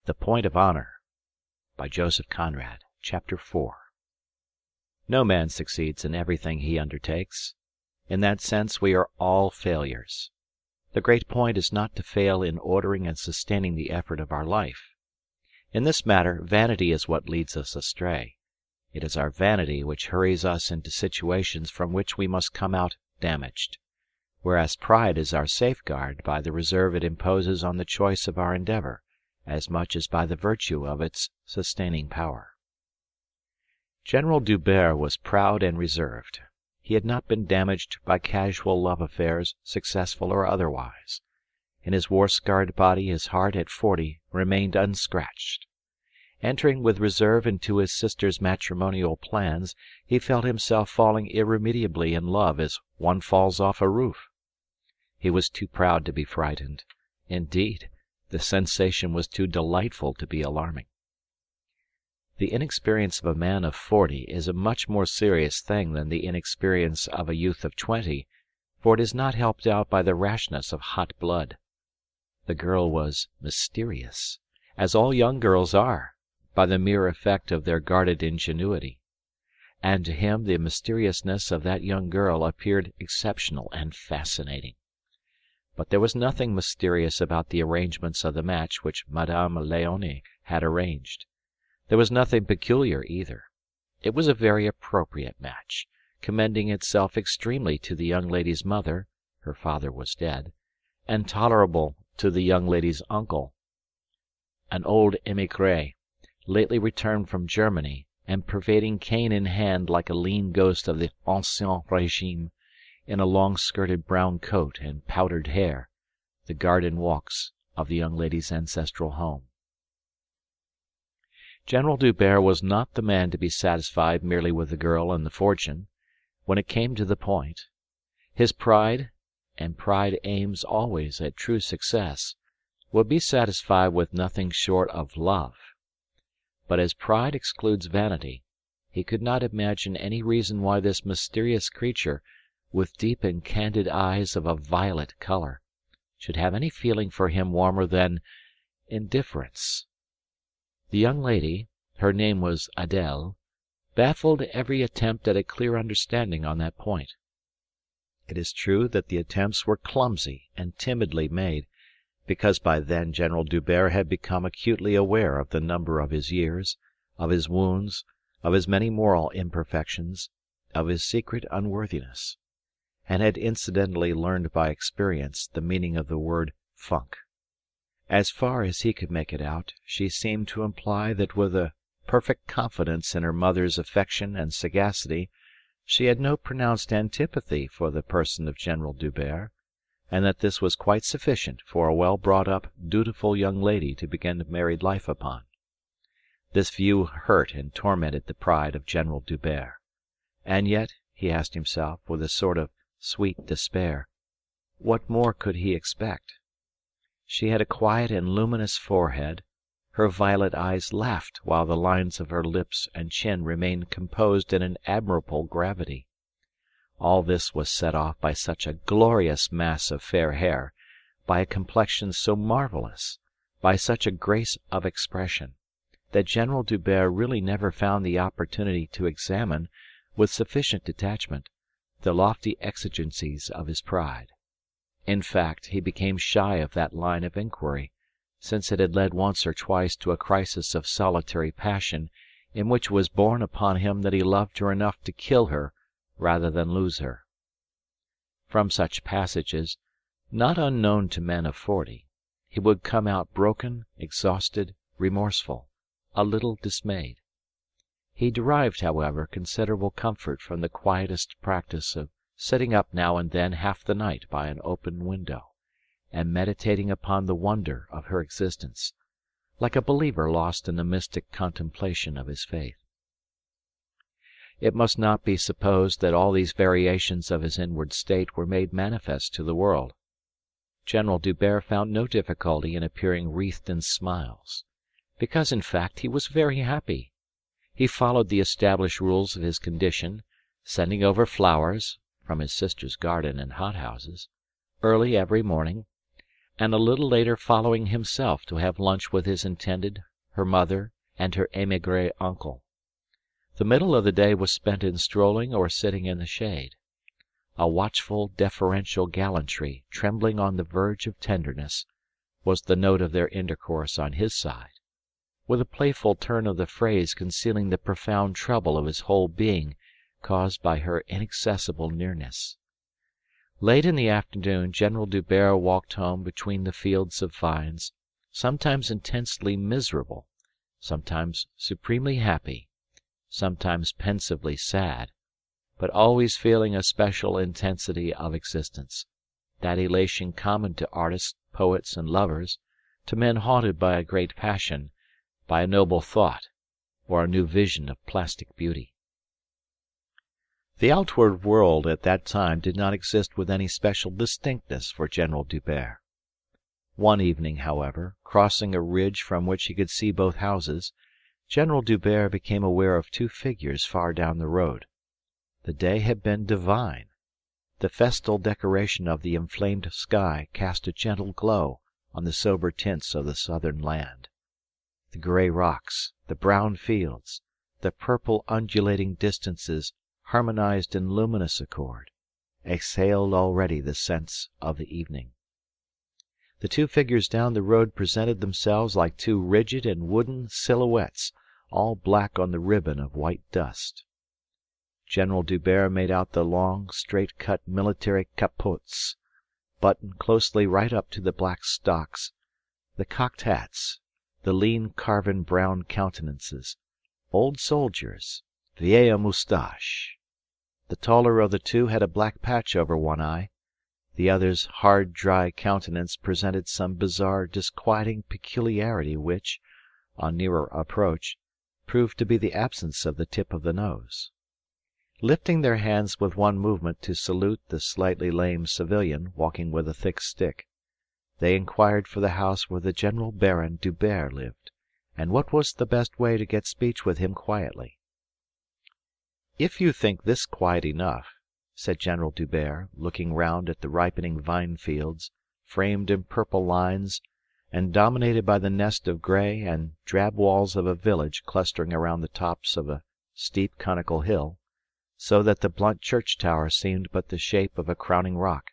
The Point of Honour by Joseph Conrad. Chapter 4. No man succeeds in everything he undertakes. In that sense we are all failures. The great point is not to fail in ordering and sustaining the effort of our life. In this matter, vanity is what leads us astray. It is our vanity which hurries us into situations from which we must come out damaged, whereas pride is our safeguard by the reserve it imposes on the choice of our endeavour, as much as by the virtue of its sustaining power. General D'Hubert was proud and reserved. He had not been damaged by casual love affairs, successful or otherwise. In his war-scarred body his heart at 40 remained unscratched. Entering with reserve into his sister's matrimonial plans, he felt himself falling irremediably in love as one falls off a roof. He was too proud to be frightened. Indeed, the sensation was too delightful to be alarming. The inexperience of a man of 40 is a much more serious thing than the inexperience of a youth of 20, for it is not helped out by the rashness of hot blood. The girl was mysterious, as all young girls are, by the mere effect of their guarded ingenuity, and to him the mysteriousness of that young girl appeared exceptional and fascinating. But there was nothing mysterious about the arrangements of the match which Madame Léonie had arranged. There was nothing peculiar either. It was a very appropriate match, commending itself extremely to the young lady's mother (her father was dead), and tolerable to the young lady's uncle, an old émigré, lately returned from Germany, and pervading cane in hand like a lean ghost of the Ancien Régime, in a long-skirted brown coat and powdered hair, the garden walks of the young lady's ancestral home. General D'Hubert was not the man to be satisfied merely with the girl and the fortune. When it came to the point, his pride, and pride aims always at true success, would be satisfied with nothing short of love. But as pride excludes vanity, he could not imagine any reason why this mysterious creature, with deep and candid eyes of a violet colour, should have any feeling for him warmer than indifference. The young lady, her name was Adèle, baffled every attempt at a clear understanding on that point. It is true that the attempts were clumsy and timidly made, because by then General D'Hubert had become acutely aware of the number of his years, of his wounds, of his many moral imperfections, of his secret unworthiness, and had incidentally learned by experience the meaning of the word funk. As far as he could make it out, she seemed to imply that with a perfect confidence in her mother's affection and sagacity, she had no pronounced antipathy for the person of General D'Hubert, and that this was quite sufficient for a well-brought-up, dutiful young lady to begin married life upon. This view hurt and tormented the pride of General D'Hubert. And yet, he asked himself, with a sort of sweet despair, what more could he expect? She had a quiet and luminous forehead, her violet eyes laughed while the lines of her lips and chin remained composed in an admirable gravity. All this was set off by such a glorious mass of fair hair, by a complexion so marvellous, by such a grace of expression, that General D'Hubert really never found the opportunity to examine, with sufficient detachment, the lofty exigencies of his pride. In fact, he became shy of that line of inquiry, since it had led once or twice to a crisis of solitary passion, in which it was borne upon him that he loved her enough to kill her rather than lose her. From such passages, not unknown to men of 40, he would come out broken, exhausted, remorseful, a little dismayed. He derived, however, considerable comfort from the quietest practice of sitting up now and then half the night by an open window, and meditating upon the wonder of her existence, like a believer lost in the mystic contemplation of his faith. It must not be supposed that all these variations of his inward state were made manifest to the world. General D'Hubert found no difficulty in appearing wreathed in smiles, because in fact he was very happy. He followed the established rules of his condition, sending over flowers, from his sister's garden and hothouses, early every morning, and a little later following himself to have lunch with his intended, her mother, and her émigré uncle. The middle of the day was spent in strolling or sitting in the shade. A watchful, deferential gallantry, trembling on the verge of tenderness, was the note of their intercourse on his side, with a playful turn of the phrase concealing the profound trouble of his whole being caused by her inaccessible nearness. Late in the afternoon General D'Hubert walked home between the fields of vines, sometimes intensely miserable, sometimes supremely happy, sometimes pensively sad, but always feeling a special intensity of existence, that elation common to artists, poets, and lovers, to men haunted by a great passion, by a noble thought, or a new vision of plastic beauty. The outward world at that time did not exist with any special distinctness for General D'Hubert. One evening, however, crossing a ridge from which he could see both houses, General D'Hubert became aware of two figures far down the road. The day had been divine. The festal decoration of the inflamed sky cast a gentle glow on the sober tints of the southern land. The grey rocks, the brown fields, the purple undulating distances harmonized in luminous accord, exhaled already the scents of the evening. The two figures down the road presented themselves like two rigid and wooden silhouettes, all black on the ribbon of white dust. General D'Hubert made out the long, straight-cut military capotes, buttoned closely right up to the black stocks, the cocked hats, the lean carven brown countenances, old soldiers, vieilles moustaches. The taller of the two had a black patch over one eye. The other's hard, dry countenance presented some bizarre, disquieting peculiarity which, on nearer approach, proved to be the absence of the tip of the nose. Lifting their hands with one movement to salute the slightly lame civilian walking with a thick stick, they inquired for the house where the General Baron D'Hubert lived, and what was the best way to get speech with him quietly. "If you think this quiet enough," said General D'Hubert, looking round at the ripening vine fields, framed in purple lines, and dominated by the nest of grey and drab walls of a village clustering around the tops of a steep conical hill, so that the blunt church tower seemed but the shape of a crowning rock.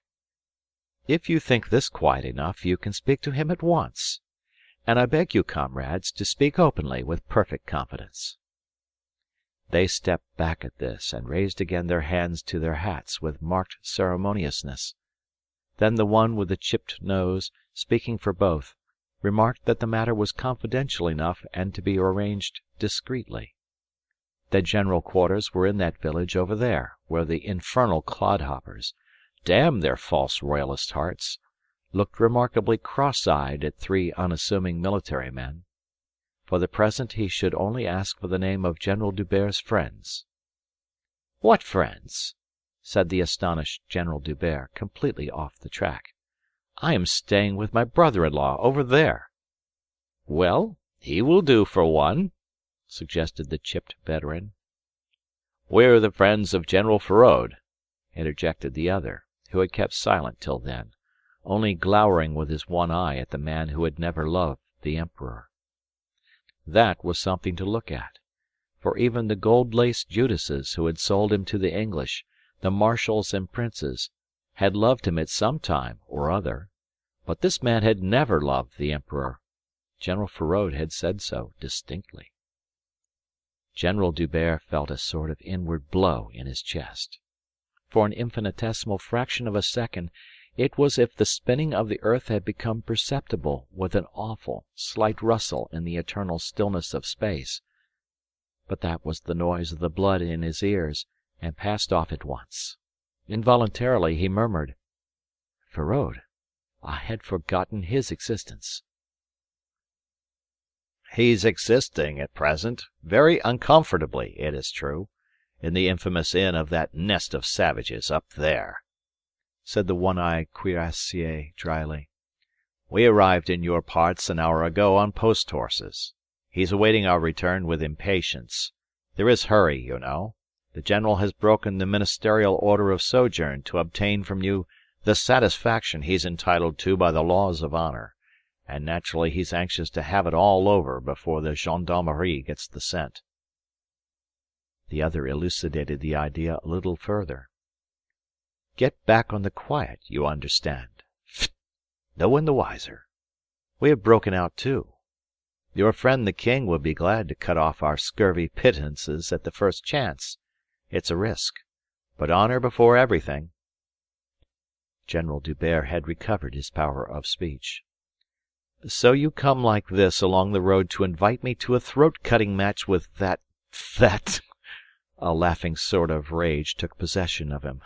"If you think this quiet enough, you can speak to him at once. And I beg you, comrades, to speak openly, with perfect confidence." They stepped back at this, and raised again their hands to their hats with marked ceremoniousness. Then the one with the chipped nose, speaking for both, remarked that the matter was confidential enough and to be arranged discreetly. That general quarters were in that village over there, where the infernal clodhoppers, damn their false royalist hearts, looked remarkably cross-eyed at three unassuming military men. For the present he should only ask for the name of General D'Hubert's friends. "What friends?" said the astonished General D'Hubert, completely off the track. "I am staying with my brother-in-law over there." "Well, he will do for one," suggested the chipped veteran. "We're the friends of General Feraud," interjected the other, who had kept silent till then, only glowering with his one eye at the man who had never loved the Emperor. That was something to look at, for even the gold-laced Judases who had sold him to the English, the marshals and princes, had loved him at some time or other, but this man had never loved the Emperor. General Feraud had said so distinctly. General D'Hubert felt a sort of inward blow in his chest. For an infinitesimal fraction of a second it was as if the spinning of the earth had become perceptible with an awful, slight rustle in the eternal stillness of space. But that was the noise of the blood in his ears, and passed off at once. Involuntarily he murmured, "Feraud! I had forgotten his existence." "He's existing at present, very uncomfortably, it is true, in the infamous inn of that nest of savages up there," said the one-eyed cuirassier dryly. "We arrived in your parts an hour ago on post-horses. He's awaiting our return with impatience. There is hurry, you know. The general has broken the ministerial order of sojourn to obtain from you the satisfaction he's entitled to by the laws of honour, and naturally he's anxious to have it all over before the gendarmerie gets the scent." The other elucidated the idea a little further. "Get back on the quiet, you understand. Phtt! No one the wiser. We have broken out too. Your friend the king would be glad to cut off our scurvy pittances at the first chance. It's a risk, but honour before everything." General D'Hubert had recovered his power of speech. "So you come like this along the road to invite me to a throat-cutting match with that... A laughing sort of rage took possession of him.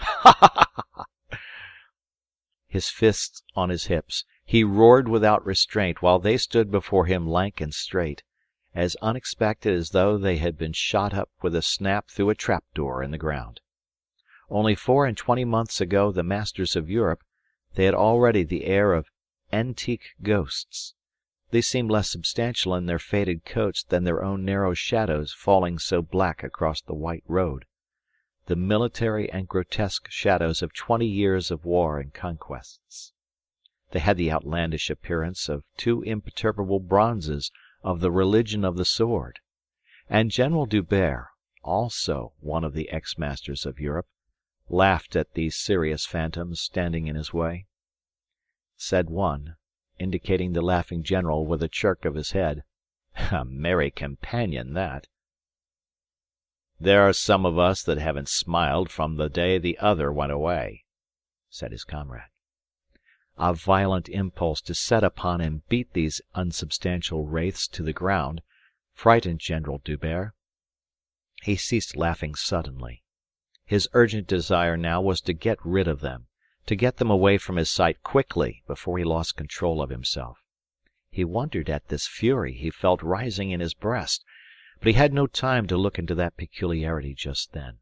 His fists on his hips, he roared without restraint while they stood before him lank and straight, as unexpected as though they had been shot up with a snap through a trap-door in the ground. Only 24 months ago the masters of Europe, they had already the air of antique ghosts. They seemed less substantial in their faded coats than their own narrow shadows falling so black across the white road, the military and grotesque shadows of 20 years of war and conquests. They had the outlandish appearance of two imperturbable bronzes of the religion of the sword, and General D'Hubert, also one of the ex-masters of Europe, laughed at these serious phantoms standing in his way. Said one, indicating the laughing general with a jerk of his head, "A merry companion, that!" "There are some of us that haven't smiled from the day the other went away," said his comrade. A violent impulse to set upon and beat these unsubstantial wraiths to the ground frightened General D'Hubert. He ceased laughing suddenly. His urgent desire now was to get rid of them, to get them away from his sight quickly before he lost control of himself. He wondered at this fury he felt rising in his breast, but he had no time to look into that peculiarity just then.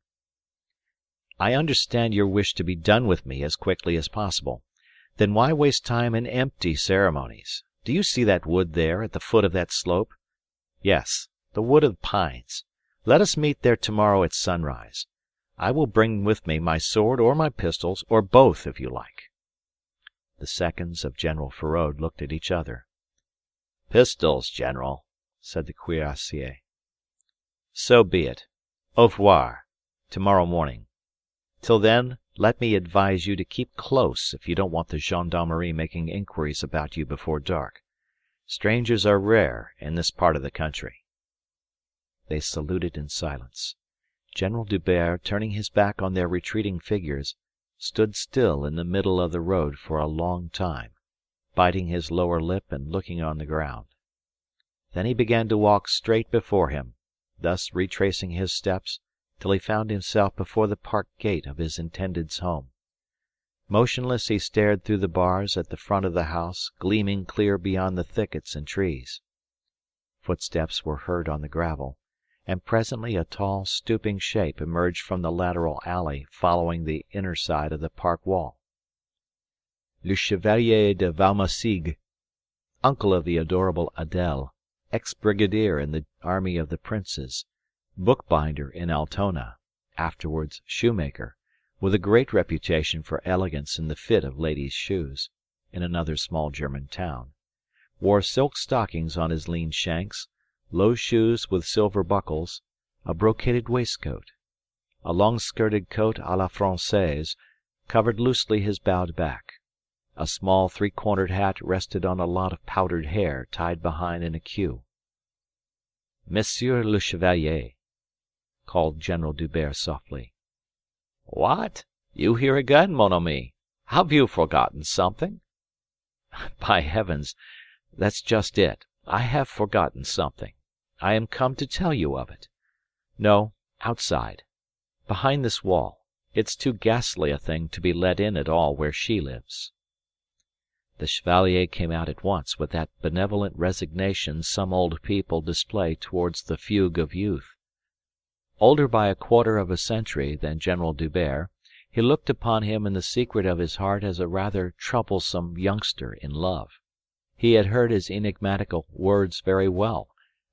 "I understand your wish to be done with me as quickly as possible. Then why waste time in empty ceremonies? Do you see that wood there, at the foot of that slope? Yes, the wood of pines. Let us meet there tomorrow at sunrise. I will bring with me my sword or my pistols, or both if you like." The seconds of General Feraud looked at each other. "Pistols, General," said the cuirassier. "So be it. Au revoir. Tomorrow morning. Till then, let me advise you to keep close if you don't want the gendarmerie making inquiries about you before dark. Strangers are rare in this part of the country." They saluted in silence. General D'Hubert, turning his back on their retreating figures, stood still in the middle of the road for a long time, biting his lower lip and looking on the ground. Then he began to walk straight before him, thus retracing his steps till he found himself before the park gate of his intended's home. Motionless he stared through the bars at the front of the house, gleaming clear beyond the thickets and trees. Footsteps were heard on the gravel, and presently a tall, stooping shape emerged from the lateral alley following the inner side of the park wall. Le Chevalier de Valmassigue, uncle of the adorable Adèle, ex-brigadier in the army of the princes, bookbinder in Altona, afterwards shoemaker, with a great reputation for elegance in the fit of ladies' shoes, in another small German town, wore silk stockings on his lean shanks, low shoes with silver buckles, a brocaded waistcoat. A long-skirted coat à la Française covered loosely his bowed back. A small three-cornered hat rested on a lot of powdered hair tied behind in a queue. "Monsieur le Chevalier," called General D'Hubert softly. "What? You here again, mon ami? Have you forgotten something?" "By heavens, that's just it. I have forgotten something. I am come to tell you of it. No, outside. Behind this wall. It's too ghastly a thing to be let in at all where she lives." The Chevalier came out at once with that benevolent resignation some old people display towards the fugue of youth. Older by a quarter of a century than General D'Hubert, he looked upon him in the secret of his heart as a rather troublesome youngster in love. He had heard his enigmatical words very well,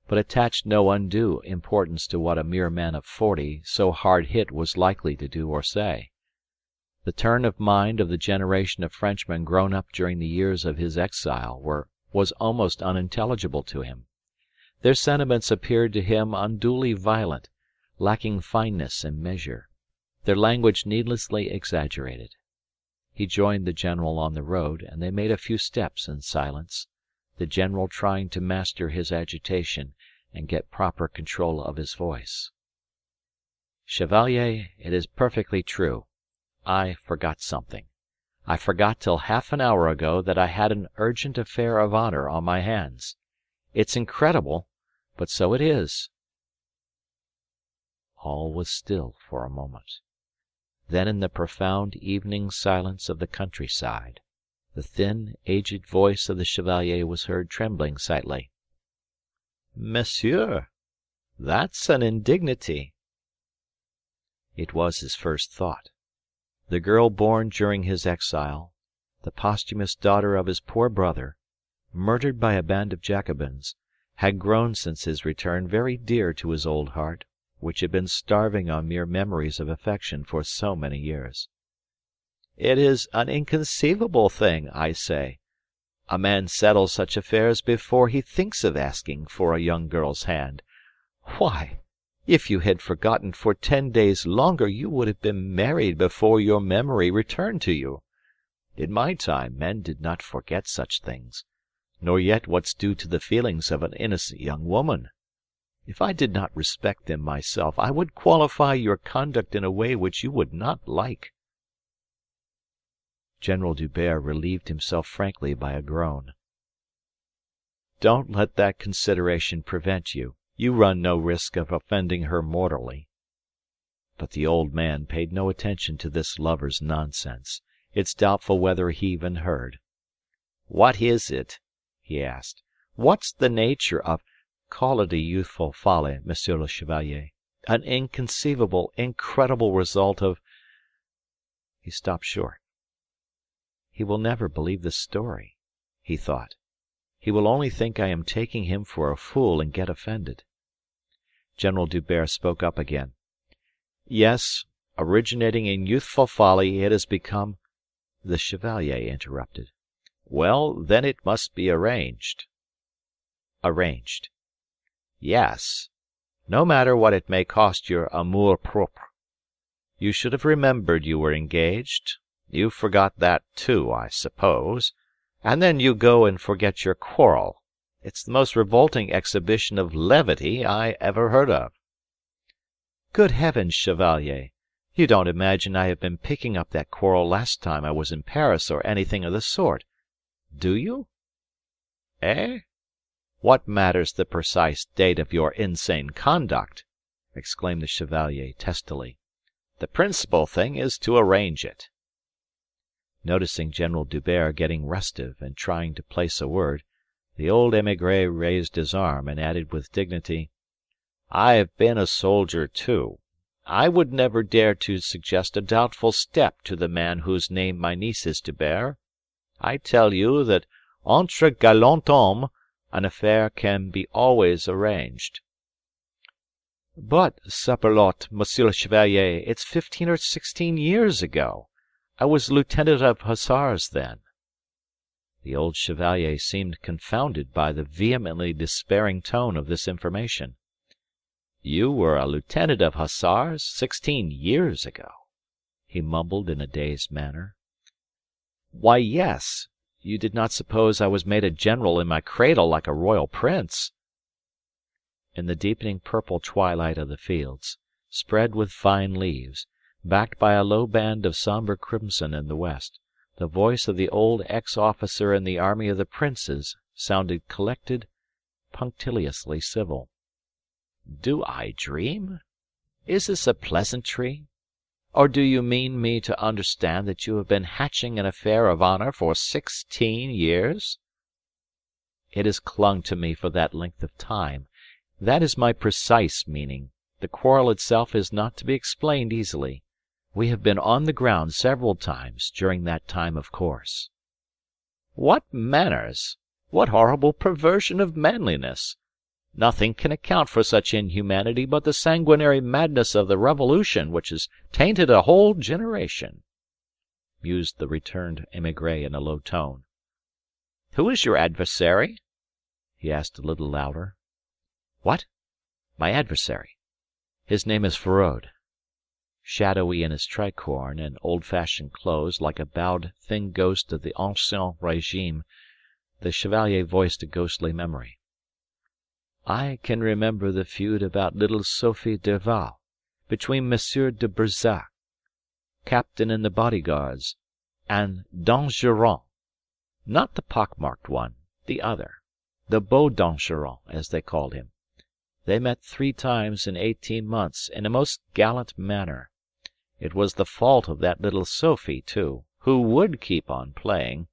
but attached no undue importance to what a mere man of 40 so hard hit was likely to do or say. The turn of mind of the generation of Frenchmen grown up during the years of his exile was almost unintelligible to him. Their sentiments appeared to him unduly violent, lacking fineness and measure, their language needlessly exaggerated. He joined the general on the road, and they made a few steps in silence, the general trying to master his agitation and get proper control of his voice. "Chevalier, it is perfectly true. I forgot something. I forgot till half an hour ago that I had an urgent affair of honour on my hands. It's incredible, but so it is." All was still for a moment. Then in the profound evening silence of the countryside, the thin, aged voice of the Chevalier was heard trembling slightly. "Monsieur, that's an indignity." It was his first thought. The girl born during his exile, the posthumous daughter of his poor brother, murdered by a band of Jacobins, had grown since his return very dear to his old heart, which had been starving on mere memories of affection for so many years. "It is an inconceivable thing, I say. A man settles such affairs before he thinks of asking for a young girl's hand. Why, if you had forgotten for 10 days longer, you would have been married before your memory returned to you. In my time men did not forget such things, nor yet what's due to the feelings of an innocent young woman. If I did not respect them myself, I would qualify your conduct in a way which you would not like." General D'Hubert relieved himself frankly by a groan. "Don't let that consideration prevent you. You run no risk of offending her mortally." But the old man paid no attention to this lover's nonsense. It's doubtful whether he even heard. "What is it?" he asked. "What's the nature of—" "Call it a youthful folly, Monsieur le Chevalier. An inconceivable, incredible result of—" He stopped short. "He will never believe the story," he thought. "He will only think I am taking him for a fool and get offended." General D'Hubert spoke up again. "Yes, originating in youthful folly, it has become—" The Chevalier interrupted. "Well, then it must be arranged." "Arranged?" "Yes. No matter what it may cost your amour propre. You should have remembered you were engaged. You forgot that too, I suppose. And then you go and forget your quarrel. It's the most revolting exhibition of levity I ever heard of." "Good heavens, Chevalier! You don't imagine I have been picking up that quarrel last time I was in Paris or anything of the sort, do you?" "Eh? What matters the precise date of your insane conduct?" exclaimed the Chevalier testily. "The principal thing is to arrange it." Noticing General D'Hubert getting restive and trying to place a word, the old émigré raised his arm and added with dignity, "I've been a soldier too. I would never dare to suggest a doubtful step to the man whose name my niece is to bear. I tell you that entre galants hommes an affair can be always arranged." "But, saperlotte, Monsieur le Chevalier, it's 15 or 16 years ago. I was lieutenant of hussars then." The old Chevalier seemed confounded by the vehemently despairing tone of this information. "You were a lieutenant of hussars 16 years ago?" he mumbled in a dazed manner. "Why, yes. You did not suppose I was made a general in my cradle like a royal prince?" In the deepening purple twilight of the fields, spread with fine leaves, backed by a low band of sombre crimson in the west, the voice of the old ex-officer in the army of the princes sounded collected, punctiliously civil. "Do I dream? Is this a pleasantry? Or do you mean me to understand that you have been hatching an affair of honour for 16 years?" "It has clung to me for that length of time. That is my precise meaning. The quarrel itself is not to be explained easily. We have been on the ground several times during that time, of course." "What manners! What horrible perversion of manliness! Nothing can account for such inhumanity but the sanguinary madness of the Revolution which has tainted a whole generation." mused the returned émigré in a low tone. "Who is your adversary?" he asked a little louder. "What? My adversary? His name is Feraud." Shadowy in his tricorne and old-fashioned clothes, like a bowed thin ghost of the Ancien Régime, the Chevalier voiced a ghostly memory. "I can remember the feud about little Sophie Derval, between Monsieur de Brissac, captain in the bodyguards, and d'Angeron. Not the pock-marked one, the other, the Beau d'Angeron, as they called him. They met 3 times in 18 months, in a most gallant manner. It was the fault of that little Sophie, too, who would keep on playing."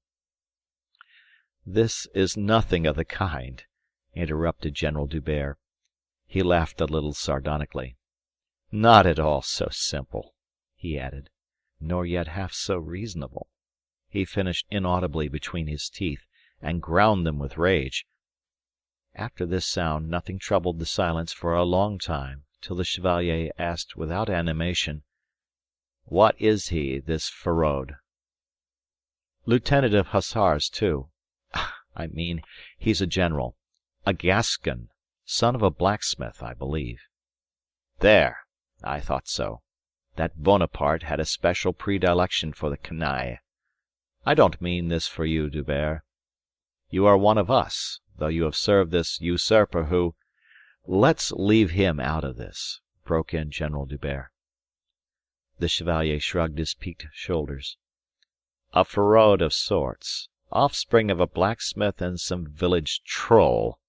"This is nothing of the kind," interrupted General D'Hubert. He laughed a little sardonically. "Not at all so simple," he added, "nor yet half so reasonable," he finished inaudibly between his teeth, and ground them with rage. After this sound nothing troubled the silence for a long time, till the Chevalier asked without animation: "What is he, this Feraud?" "Lieutenant of Hussars, too. I mean, he's a general. A Gascon, son of a blacksmith, I believe." "There! I thought so. That Bonaparte had a special predilection for the canaille. I don't mean this for you, D'Hubert. You are one of us, though you have served this usurper who—" "Let's leave him out of this," broke in General D'Hubert. The Chevalier shrugged his peaked shoulders. "A Feraud of sorts, offspring of a blacksmith and some village troll.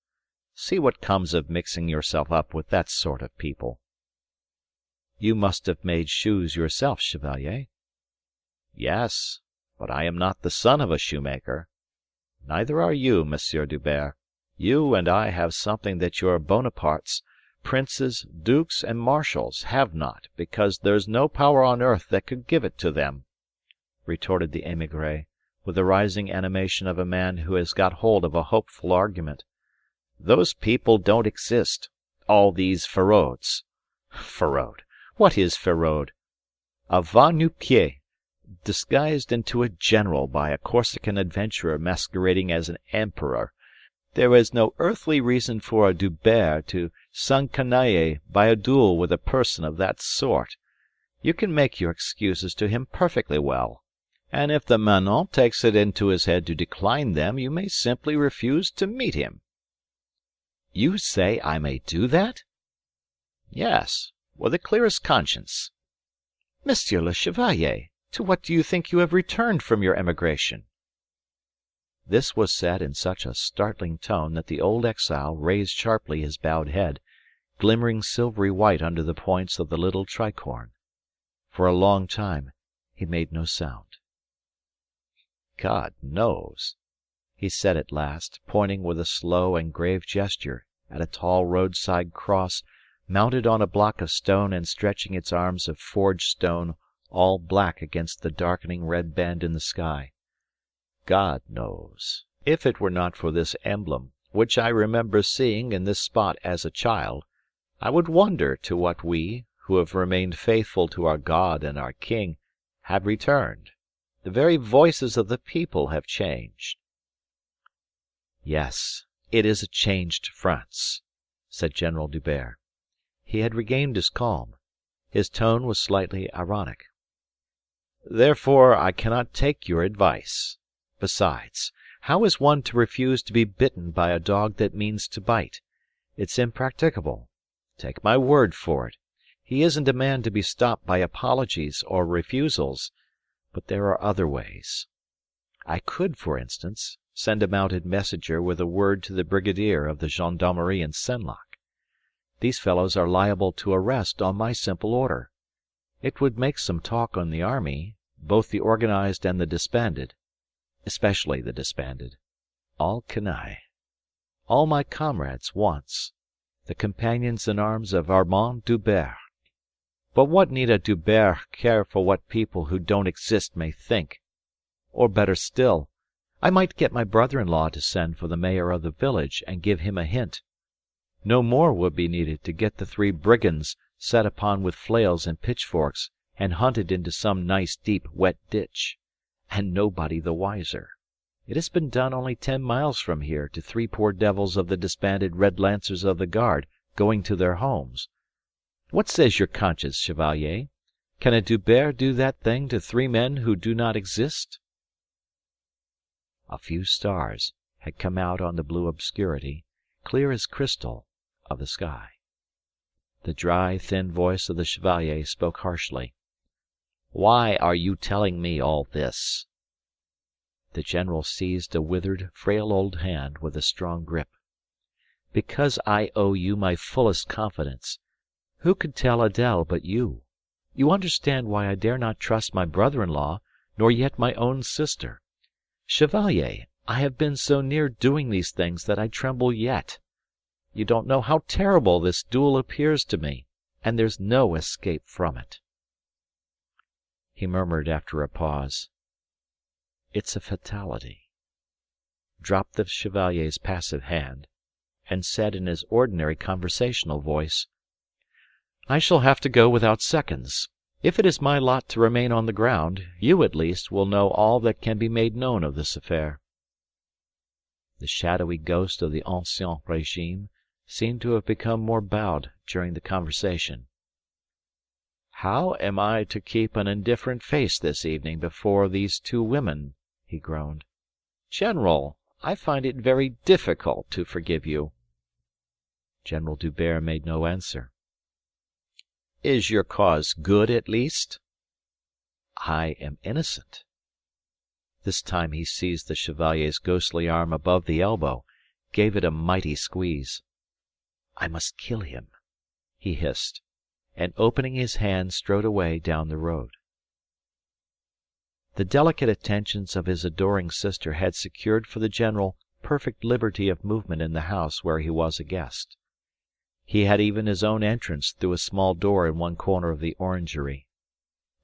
See what comes of mixing yourself up with that sort of people." "You must have made shoes yourself, Chevalier." "Yes, but I am not the son of a shoemaker. Neither are you, Monsieur D'Hubert. You and I have something that your Bonapartes, princes, dukes, and marshals have not, because there's no power on earth that could give it to them," retorted the émigré, with the rising animation of a man who has got hold of a hopeful argument. "Those people don't exist. All these Ferauds. Feraud! What is Feraud? A va-nu-pieds, disguised into a general by a Corsican adventurer masquerading as an emperor. There is no earthly reason for a D'Hubert to s'encanailler by a duel with a person of that sort. You can make your excuses to him perfectly well, and if the manant takes it into his head to decline them, you may simply refuse to meet him." "You say I may do that?" "Yes, with the clearest conscience." "Monsieur le Chevalier, to what do you think you have returned from your emigration?" This was said in such a startling tone that the old exile raised sharply his bowed head, glimmering silvery white under the points of the little tricorne. For a long time he made no sound. "God knows," he said at last, pointing with a slow and grave gesture at a tall roadside cross mounted on a block of stone and stretching its arms of forged stone all black against the darkening red band in the sky. "God knows. If it were not for this emblem, which I remember seeing in this spot as a child, I would wonder to what we, who have remained faithful to our God and our king, have returned. The very voices of the people have changed." "Yes, it is a changed France," said General D'Hubert. He had regained his calm. His tone was slightly ironic. "Therefore I cannot take your advice. Besides, how is one to refuse to be bitten by a dog that means to bite? It's impracticable. Take my word for it, he isn't a man to be stopped by apologies or refusals. But there are other ways. I could, for instance, send a mounted messenger with a word to the brigadier of the gendarmerie in Senlac. These fellows are liable to arrest on my simple order. It would make some talk on the army, both the organized and the disbanded. Especially the disbanded. All canaille. All my comrades once. The companions in arms of Armand D'Hubert. But what need a D'Hubert care for what people who don't exist may think? Or better still, I might get my brother-in-law to send for the mayor of the village and give him a hint. No more would be needed to get the 3 brigands set upon with flails and pitchforks and hunted into some nice deep wet ditch. and nobody the wiser. It has been done only 10 miles from here to 3 poor devils of the disbanded Red Lancers of the Guard going to their homes. What says your conscience, Chevalier? Can a D'Hubert do that thing to 3 men who do not exist? A few stars had come out on the blue obscurity, clear as crystal, of the sky. The dry, thin voice of the Chevalier spoke harshly. "Why are you telling me all this?" The general seized a withered, frail old hand with a strong grip. "Because I owe you my fullest confidence. Who could tell Adèle but you? You understand why I dare not trust my brother-in-law, nor yet my own sister. Chevalier, I have been so near doing these things that I tremble yet. You don't know how terrible this duel appears to me, and there's no escape from it." He murmured after a pause. "It's a fatality," dropped the Chevalier's passive hand, and said in his ordinary conversational voice, "I shall have to go without seconds. If it is my lot to remain on the ground, you, at least, will know all that can be made known of this affair." The shadowy ghost of the Ancien Régime seemed to have become more bowed during the conversation. "How am I to keep an indifferent face this evening before these 2 women?" he groaned. "General, I find it very difficult to forgive you." General D'Hubert made no answer. "Is your cause good, at least?" "I am innocent." This time he seized the Chevalier's ghostly arm above the elbow, gave it a mighty squeeze. "I must kill him," he hissed, and opening his hand strode away down the road. The delicate attentions of his adoring sister had secured for the general perfect liberty of movement in the house where he was a guest. He had even his own entrance through a small door in one corner of the orangery.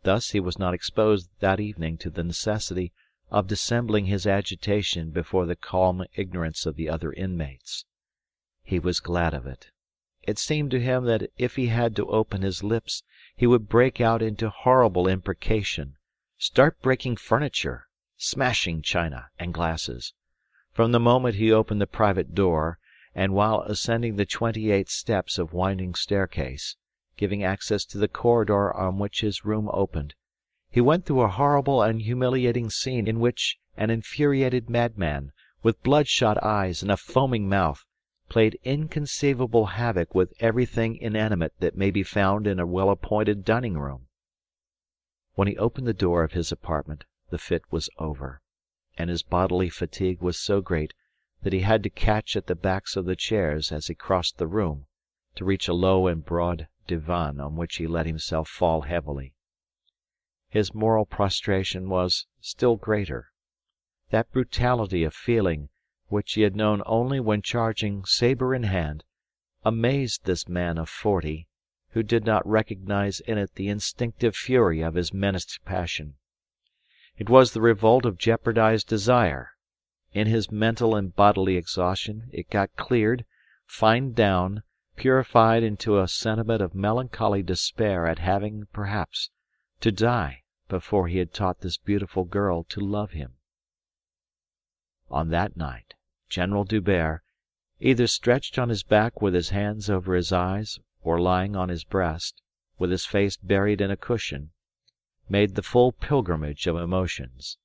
Thus he was not exposed that evening to the necessity of dissembling his agitation before the calm ignorance of the other inmates. He was glad of it. It seemed to him that if he had to open his lips he would break out into horrible imprecation, start breaking furniture, smashing china and glasses. From the moment he opened the private door, and while ascending the 28 steps of winding staircase, giving access to the corridor on which his room opened, he went through a horrible and humiliating scene in which an infuriated madman, with bloodshot eyes and a foaming mouth, played inconceivable havoc with everything inanimate that may be found in a well-appointed dining-room. When he opened the door of his apartment, the fit was over, and his bodily fatigue was so great that he had to catch at the backs of the chairs as he crossed the room, to reach a low and broad divan on which he let himself fall heavily. His moral prostration was still greater. That brutality of feeling which he had known only when charging sabre in hand, amazed this man of 40, who did not recognize in it the instinctive fury of his menaced passion. It was the revolt of jeopardized desire. In his mental and bodily exhaustion it got cleared, fined down, purified into a sentiment of melancholy despair at having, perhaps, to die before he had taught this beautiful girl to love him. On that night, General D'Hubert, either stretched on his back with his hands over his eyes or lying on his breast, with his face buried in a cushion, made the full pilgrimage of emotions.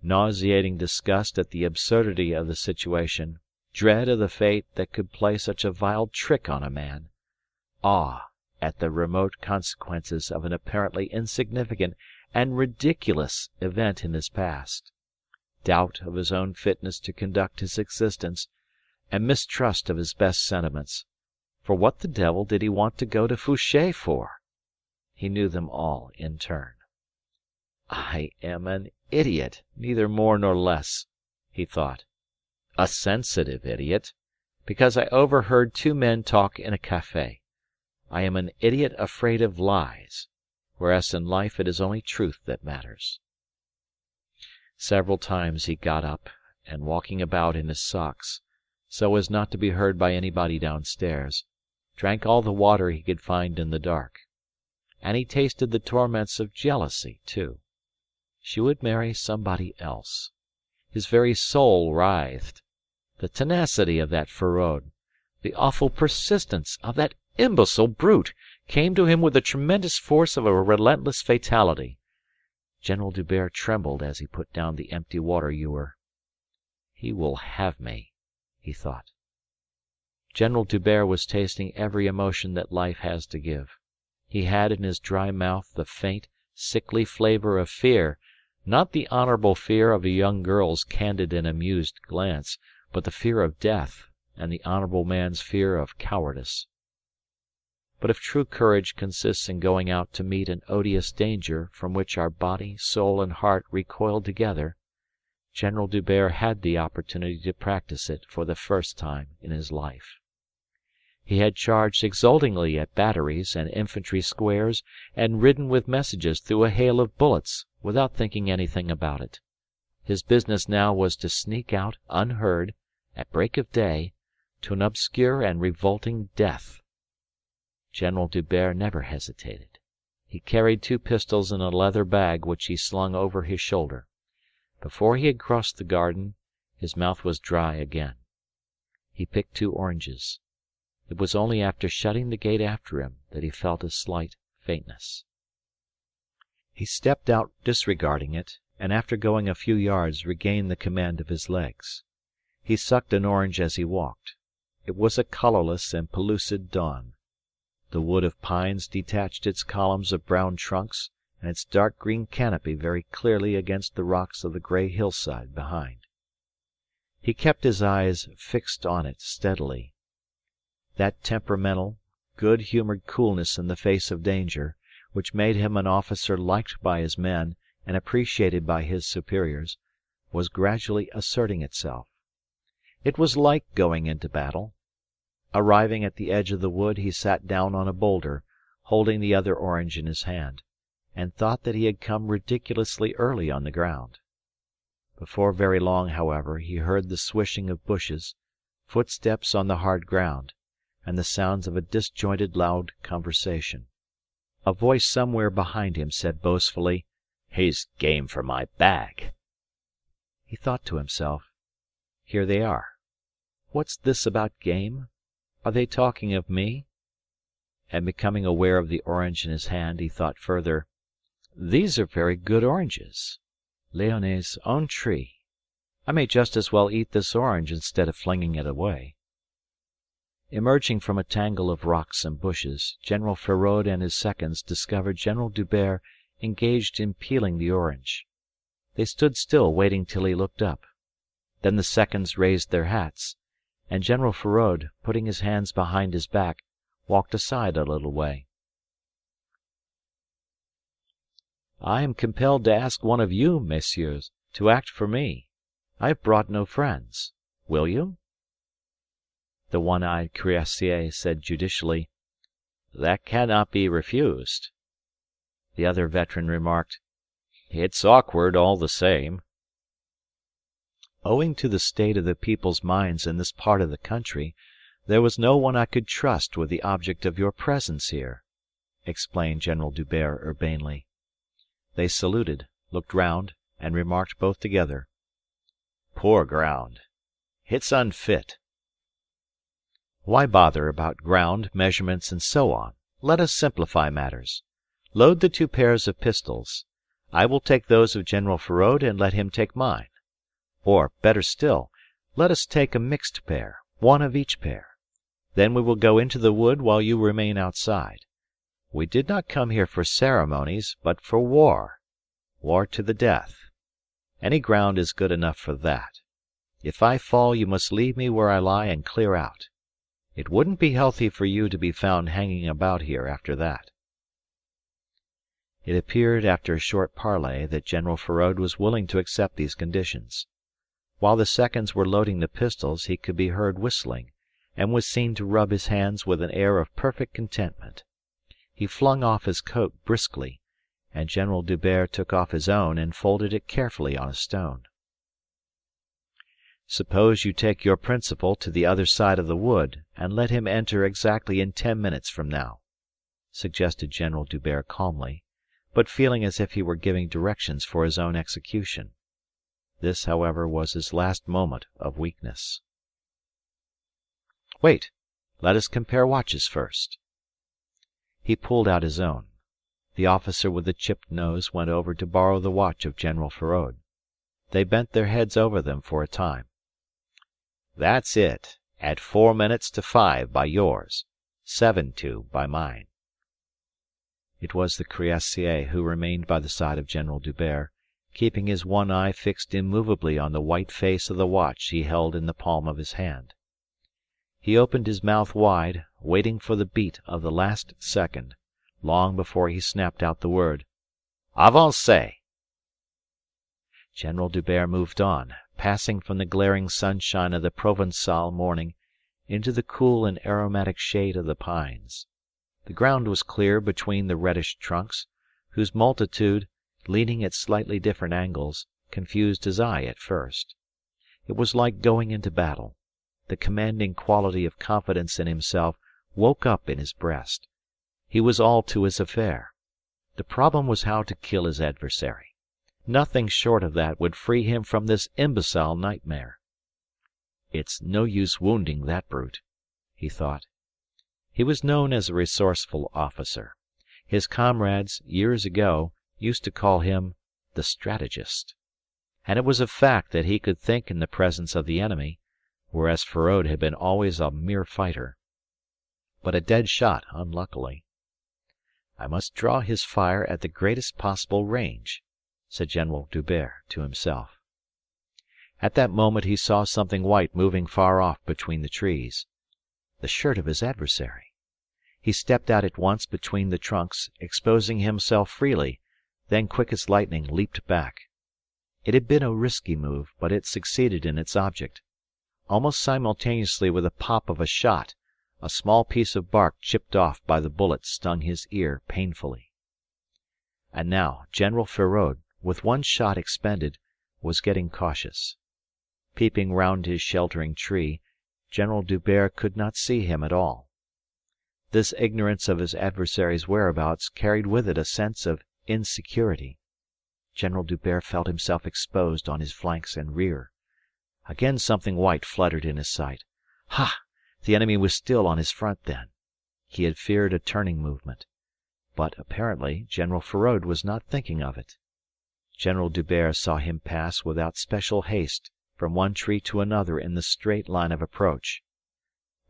Nauseating disgust at the absurdity of the situation, dread of the fate that could play such a vile trick on a man, awe at the remote consequences of an apparently insignificant and ridiculous event in his past, doubt of his own fitness to conduct his existence, and mistrust of his best sentiments. For what the devil did he want to go to Fouché for? He knew them all in turn. "I am an idiot, neither more nor less," he thought. "A sensitive idiot, because I overheard 2 men talk in a café. I am an idiot afraid of lies, whereas in life it is only truth that matters." Several times he got up, and walking about in his socks, so as not to be heard by anybody downstairs, drank all the water he could find in the dark. And he tasted the torments of jealousy, too. She would marry somebody else. His very soul writhed. The tenacity of that Feraud, the awful persistence of that imbecile brute, came to him with the tremendous force of a relentless fatality. General D'Hubert trembled as he put down the empty water ewer. He will have me, he thought. General D'Hubert was tasting every emotion that life has to give. He had in his dry mouth the faint, sickly flavour of fear, not the honourable fear of a young girl's candid and amused glance, but the fear of death and the honourable man's fear of cowardice. But if true courage consists in going out to meet an odious danger from which our body, soul, and heart recoiled together, General D'Hubert had the opportunity to practise it for the first time in his life. He had charged exultingly at batteries and infantry squares, and ridden with messages through a hail of bullets, without thinking anything about it. His business now was to sneak out unheard, at break of day, to an obscure and revolting death. General D'Hubert never hesitated. He carried 2 pistols in a leather bag which he slung over his shoulder. Before he had crossed the garden, his mouth was dry again. He picked 2 oranges. It was only after shutting the gate after him that he felt a slight faintness. He stepped out disregarding it, and after going a few yards regained the command of his legs. He sucked an orange as he walked. It was a colourless and pellucid dawn. The wood of pines detached its columns of brown trunks and its dark green canopy very clearly against the rocks of the grey hillside behind. He kept his eyes fixed on it steadily. That temperamental, good-humoured coolness in the face of danger, which made him an officer liked by his men and appreciated by his superiors, was gradually asserting itself. It was like going into battle. Arriving at the edge of the wood, he sat down on a boulder, holding the other orange in his hand, and thought that he had come ridiculously early on the ground. Before very long, however, he heard the swishing of bushes, footsteps on the hard ground, and the sounds of a disjointed loud conversation. A voice somewhere behind him said boastfully, "He's game for my bag." He thought to himself, "Here they are. What's this about game? Are they talking of me?" And becoming aware of the orange in his hand, he thought further, "These are very good oranges. Léonie's own tree. I may just as well eat this orange instead of flinging it away." Emerging from a tangle of rocks and bushes, General Feraud and his seconds discovered General D'Hubert engaged in peeling the orange. They stood still waiting till he looked up. Then the seconds raised their hats, and General Feraud, putting his hands behind his back, walked aside a little way. "I am compelled to ask one of you, messieurs, to act for me. I have brought no friends. Will you?" The one-eyed cuirassier said judicially, "That cannot be refused." The other veteran remarked, "It's awkward all the same." "Owing to the state of the people's minds in this part of the country, there was no one I could trust with the object of your presence here," explained General D'Hubert urbanely. They saluted, looked round, and remarked both together, "Poor ground. It's unfit." "Why bother about ground, measurements, and so on? Let us simplify matters. Load the 2 pairs of pistols. I will take those of General Feraud and let him take mine. Or, better still, let us take a mixed pair, one of each pair. Then we will go into the wood while you remain outside. We did not come here for ceremonies, but for war. War to the death. Any ground is good enough for that. If I fall, you must leave me where I lie and clear out. It wouldn't be healthy for you to be found hanging about here after that." It appeared after a short parley that General Feraud was willing to accept these conditions. While the seconds were loading the pistols he could be heard whistling, and was seen to rub his hands with an air of perfect contentment. He flung off his coat briskly, and General D'Hubert took off his own and folded it carefully on a stone. "Suppose you take your principal to the other side of the wood, and let him enter exactly in 10 minutes from now," suggested General D'Hubert calmly, but feeling as if he were giving directions for his own execution. This, however, was his last moment of weakness. "Wait! Let us compare watches first." He pulled out his own. The officer with the chipped nose went over to borrow the watch of General Feraud. They bent their heads over them for a time. "That's it, at 4 minutes to 5 by yours, 7 to by mine." It was the cuirassier who remained by the side of General D'Hubert, keeping his one eye fixed immovably on the white face of the watch he held in the palm of his hand. He opened his mouth wide, waiting for the beat of the last second, long before he snapped out the word, "Avancez!" General D'Hubert moved on, passing from the glaring sunshine of the Provençal morning into the cool and aromatic shade of the pines. The ground was clear between the reddish trunks, whose multitude, leaning at slightly different angles, confused his eye at first. It was like going into battle. The commanding quality of confidence in himself woke up in his breast. He was all to his affair. The problem was how to kill his adversary. Nothing short of that would free him from this imbecile nightmare. "It's no use wounding that brute," he thought. He was known as a resourceful officer. His comrades, years ago, used to call him the strategist. And it was a fact that he could think in the presence of the enemy, whereas Feraud had been always a mere fighter. But a dead shot, unluckily. "I must draw his fire at the greatest possible range," said General D'Hubert to himself. At that moment he saw something white moving far off between the trees. The shirt of his adversary. He stepped out at once between the trunks, exposing himself freely, then quick as lightning leaped back. It had been a risky move, but it succeeded in its object. Almost simultaneously with the pop of a shot, a small piece of bark chipped off by the bullet stung his ear painfully. And now General Feraud, with one shot expended, was getting cautious. Peeping round his sheltering tree, General D'Hubert could not see him at all. This ignorance of his adversary's whereabouts carried with it a sense of insecurity. General D'Hubert felt himself exposed on his flanks and rear. Again something white fluttered in his sight. Ha! The enemy was still on his front then. He had feared a turning movement. But apparently General Feraud was not thinking of it. General D'Hubert saw him pass without special haste from one tree to another in the straight line of approach.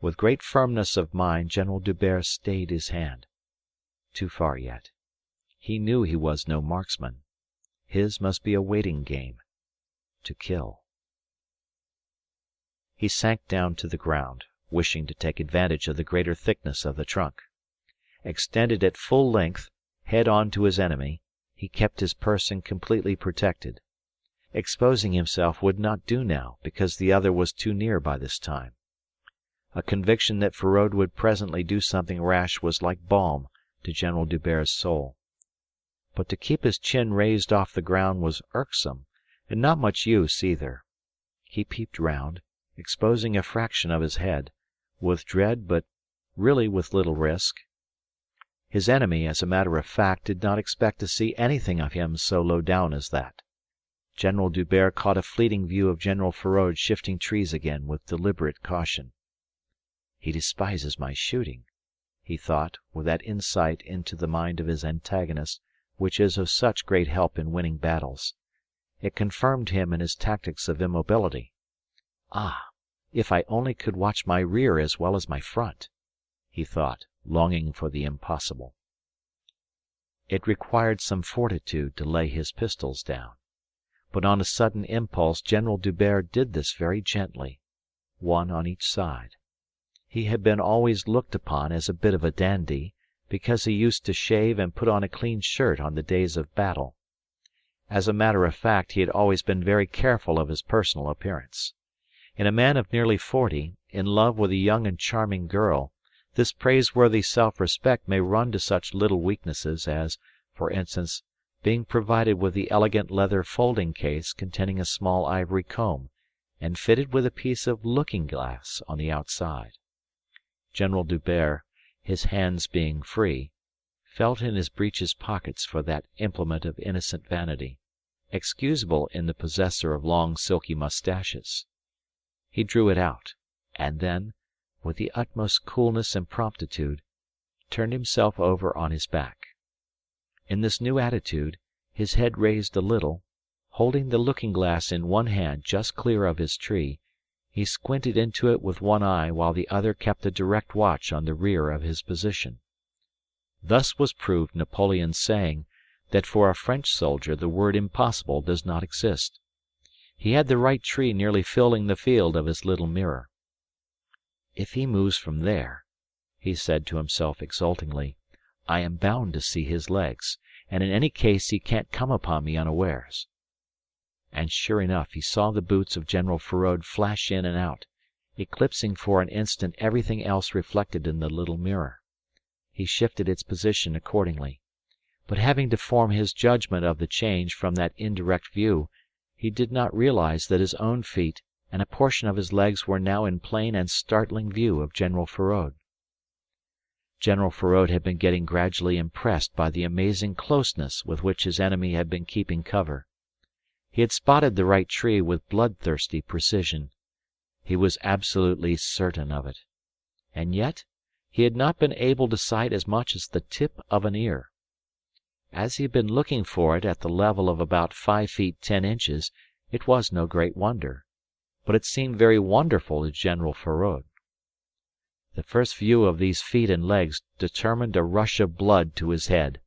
With great firmness of mind General D'Hubert stayed his hand. Too far yet. He knew he was no marksman. His must be a waiting game. To kill. He sank down to the ground, wishing to take advantage of the greater thickness of the trunk. Extended at full length, head on to his enemy, he kept his person completely protected. Exposing himself would not do now, because the other was too near by this time. A conviction that Feraud would presently do something rash was like balm to General D'Hubert's soul. But to keep his chin raised off the ground was irksome, and not much use either. He peeped round, exposing a fraction of his head, with dread but really with little risk. His enemy, as a matter of fact, did not expect to see anything of him so low down as that. General D'Hubert caught a fleeting view of General Feraud shifting trees again with deliberate caution. He despises my shooting, he thought, with that insight into the mind of his antagonist which is of such great help in winning battles. It confirmed him in his tactics of immobility. Ah, if I only could watch my rear as well as my front, he thought, longing for the impossible. It required some fortitude to lay his pistols down. But on a sudden impulse General D'Hubert did this very gently, one on each side. He had been always looked upon as a bit of a dandy, because he used to shave and put on a clean shirt on the days of battle. As a matter of fact, he had always been very careful of his personal appearance. In a man of nearly 40, in love with a young and charming girl, this praiseworthy self-respect may run to such little weaknesses as, for instance, being provided with the elegant leather folding case containing a small ivory comb, and fitted with a piece of looking-glass on the outside. General D'Hubert, his hands being free, felt in his breeches pockets for that implement of innocent vanity, excusable in the possessor of long silky moustaches. He drew it out, and then, with the utmost coolness and promptitude, turned himself over on his back. In this new attitude, his head raised a little, holding the looking-glass in one hand just clear of his tree, he squinted into it with one eye while the other kept a direct watch on the rear of his position. Thus was proved Napoleon's saying that for a French soldier the word impossible does not exist. He had the right tree nearly filling the field of his little mirror. If he moves from there, he said to himself exultingly, I am bound to see his legs, and in any case he can't come upon me unawares. And sure enough he saw the boots of General Feraud flash in and out, eclipsing for an instant everything else reflected in the little mirror. He shifted its position accordingly. But having to form his judgment of the change from that indirect view, he did not realize that his own feet and a portion of his legs were now in plain and startling view of General Feraud. General Feraud had been getting gradually impressed by the amazing closeness with which his enemy had been keeping cover. He had spotted the right tree with bloodthirsty precision. He was absolutely certain of it. And yet he had not been able to sight as much as the tip of an ear. As he had been looking for it at the level of about 5 feet 10 inches, it was no great wonder. But it seemed very wonderful to General Feraud. The first view of these feet and legs determined a rush of blood to his head.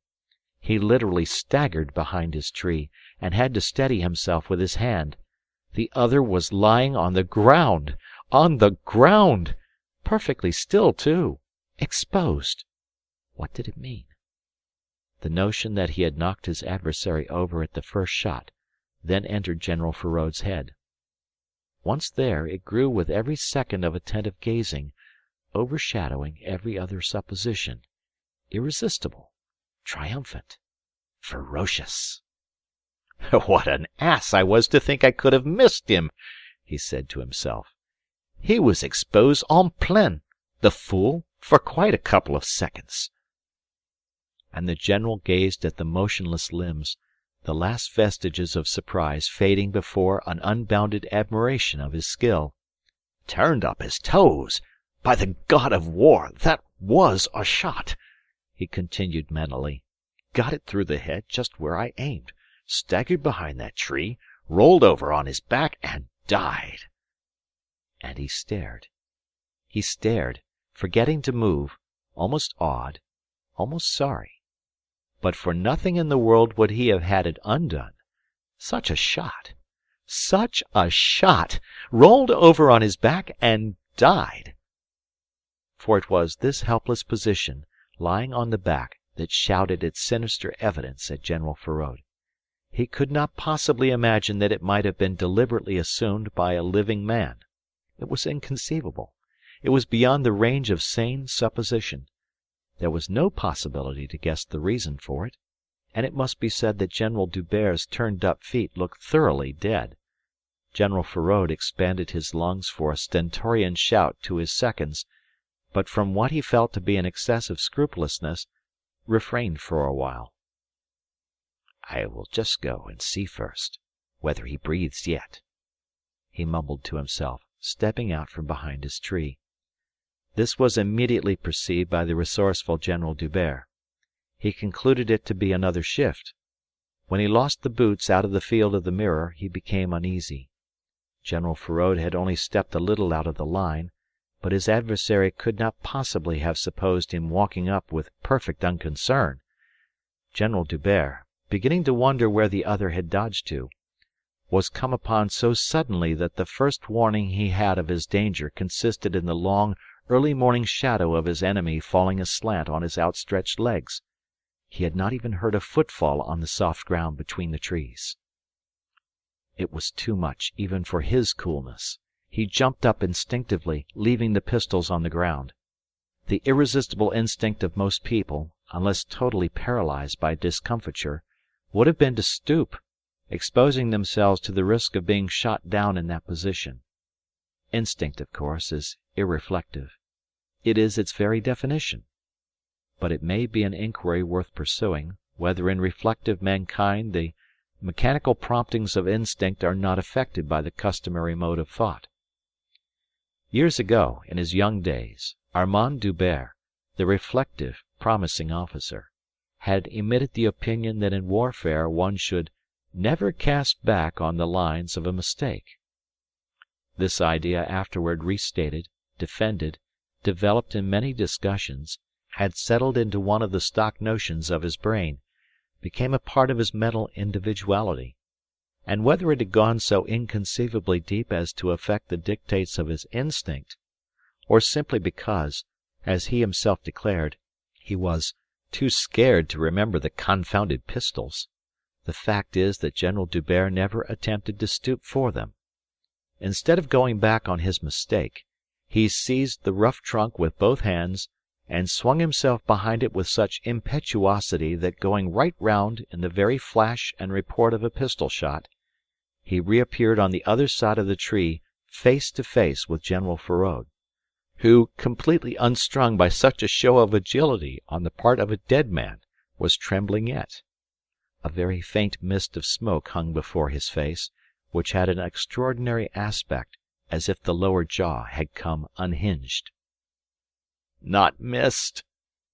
He literally staggered behind his tree, and had to steady himself with his hand. The other was lying on the ground! On the ground! Perfectly still, too! Exposed! What did it mean? The notion that he had knocked his adversary over at the first shot then entered General Feraud's head. Once there, it grew with every second of attentive gazing, overshadowing every other supposition, irresistible, triumphant, ferocious. "What an ass I was to think I could have missed him!" he said to himself. "He was exposed en plein, the fool, for quite a couple of seconds." And the general gazed at the motionless limbs, the last vestiges of surprise fading before an unbounded admiration of his skill. "Turned up his toes! By the God of War, that was a shot!" he continued mentally. "Got it through the head just where I aimed, staggered behind that tree, rolled over on his back, and died." And he stared. He stared, forgetting to move, almost awed, almost sorry. But for nothing in the world would he have had it undone. Such a shot! Such a shot! Rolled over on his back and died. For it was this helpless position, lying on the back, that shouted its sinister evidence at General Feraud. He could not possibly imagine that it might have been deliberately assumed by a living man. It was inconceivable. It was beyond the range of sane supposition. There was no possibility to guess the reason for it, and it must be said that General D'Hubert's turned-up feet looked thoroughly dead. General Feraud expanded his lungs for a stentorian shout to his seconds, but from what he felt to be an excess of scrupulousness, refrained for a while. "I will just go and see first whether he breathes yet," he mumbled to himself, stepping out from behind his tree. This was immediately perceived by the resourceful General D'Hubert. He concluded it to be another shift. When he lost the boots out of the field of the mirror, he became uneasy. General Feraud had only stepped a little out of the line, but his adversary could not possibly have supposed him walking up with perfect unconcern. General D'Hubert, beginning to wonder where the other had dodged to, was come upon so suddenly that the first warning he had of his danger consisted in the long, early morning shadow of his enemy falling aslant on his outstretched legs. He had not even heard a footfall on the soft ground between the trees. It was too much even for his coolness. He jumped up instinctively, leaving the pistols on the ground. The irresistible instinct of most people, unless totally paralyzed by discomfiture, would have been to stoop, exposing themselves to the risk of being shot down in that position. Instinct, of course, is irreflective. It is its very definition. but it may be an inquiry worth pursuing, whether in reflective mankind the mechanical promptings of instinct are not affected by the customary mode of thought. Years ago, in his young days, Armand Dubert, the reflective, promising officer, had emitted the opinion that in warfare one should never cast back on the lines of a mistake. This idea, afterward restated, defended, developed in many discussions, had settled into one of the stock notions of his brain, became a part of his mental individuality, and whether it had gone so inconceivably deep as to affect the dictates of his instinct, or simply because, as he himself declared, he was too scared to remember the confounded pistols, the fact is that General D'Hubert never attempted to stoop for them. Instead of going back on his mistake, he seized the rough trunk with both hands and swung himself behind it with such impetuosity that going right round in the very flash and report of a pistol shot, he reappeared on the other side of the tree face to face with General Feraud, who, completely unstrung by such a show of agility on the part of a dead man, was trembling yet. A very faint mist of smoke hung before his face, which had an extraordinary aspect, as if the lower jaw had come unhinged. "Not missed,"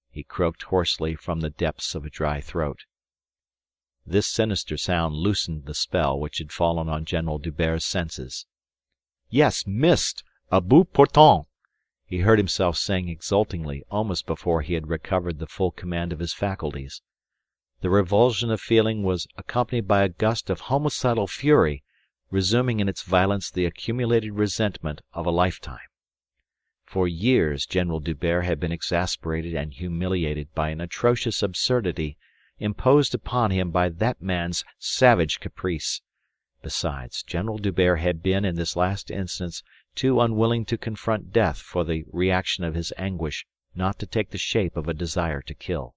he croaked hoarsely from the depths of a dry throat. This sinister sound loosened the spell which had fallen on General D'Hubert's senses. "Yes, missed! A bout portant!" he heard himself saying exultingly almost before he had recovered the full command of his faculties. The revulsion of feeling was accompanied by a gust of homicidal fury, resuming in its violence the accumulated resentment of a lifetime. For years General D'Hubert had been exasperated and humiliated by an atrocious absurdity imposed upon him by that man's savage caprice. Besides, General D'Hubert had been in this last instance too unwilling to confront death for the reaction of his anguish not to take the shape of a desire to kill.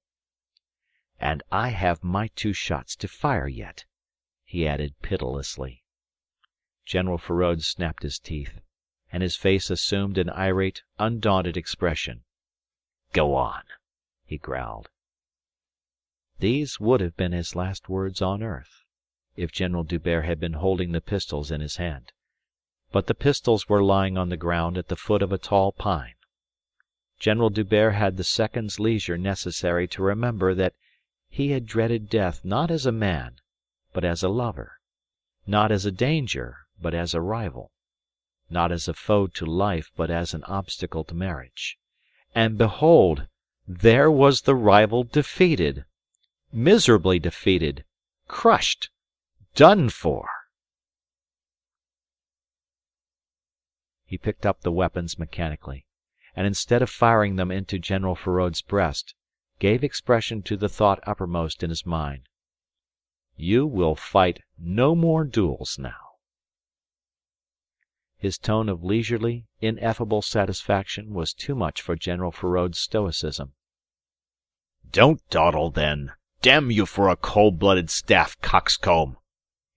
"And I have my 2 shots to fire yet," he added pitilessly. General Feraud snapped his teeth, and his face assumed an irate, undaunted expression. "Go on," he growled. These would have been his last words on earth, if General D'Hubert had been holding the pistols in his hand. But the pistols were lying on the ground at the foot of a tall pine. General D'Hubert had the second's leisure necessary to remember that he had dreaded death not as a man, but as a lover, not as a danger, but as a rival, not as a foe to life, but as an obstacle to marriage. And behold, there was the rival defeated, miserably defeated, crushed, done for. He picked up the weapons mechanically, and instead of firing them into General Feraud's breast, gave expression to the thought uppermost in his mind. "You will fight no more duels now." His tone of leisurely, ineffable satisfaction was too much for General Feraud's stoicism. "Don't dawdle, then! Damn you for a cold-blooded staff coxcomb!"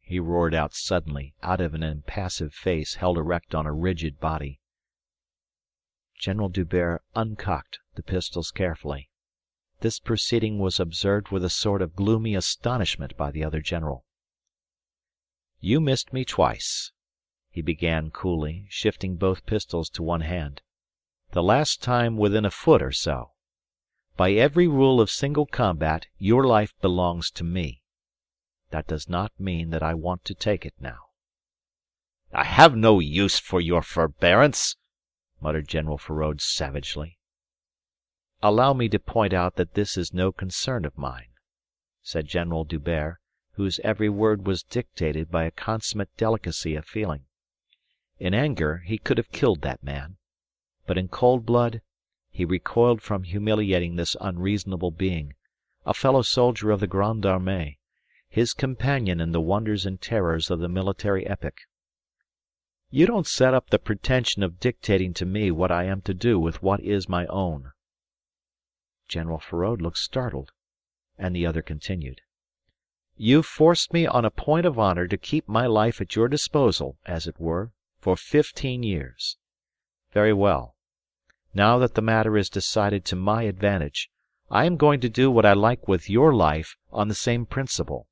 he roared out suddenly, out of an impassive face held erect on a rigid body. General D'Hubert uncocked the pistols carefully. This proceeding was observed with a sort of gloomy astonishment by the other general. "You missed me twice," he began coolly, shifting both pistols to one hand. "The last time within a foot or so. By every rule of single combat your life belongs to me. That does not mean that I want to take it now." "I have no use for your forbearance," muttered General Feraud savagely. "Allow me to point out that this is no concern of mine," said General D'Hubert, whose every word was dictated by a consummate delicacy of feeling. In anger he could have killed that man, but in cold blood he recoiled from humiliating this unreasonable being, a fellow soldier of the Grande Armée, his companion in the wonders and terrors of the military epic. "You don't set up the pretension of dictating to me what I am to do with what is my own." General Feraud looked startled, and the other continued. "You've forced me on a point of honour to keep my life at your disposal, as it were, for 15 years. Very well. Now that the matter is decided to my advantage, I am going to do what I like with your life on the same principle.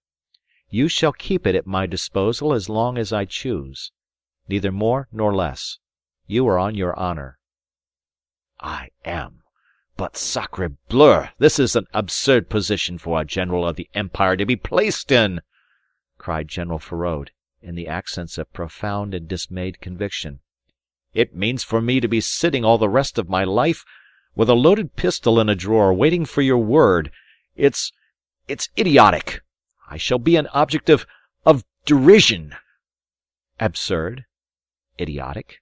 You shall keep it at my disposal as long as I choose. Neither more nor less. You are on your honour." "I am. But sacre bleu! This is an absurd position for a general of the Empire to be placed in!" cried General Feraud, in the accents of profound and dismayed conviction. "It means for me to be sitting all the rest of my life with a loaded pistol in a drawer, waiting for your word. It's idiotic. I shall be an object of derision." "Absurd? Idiotic?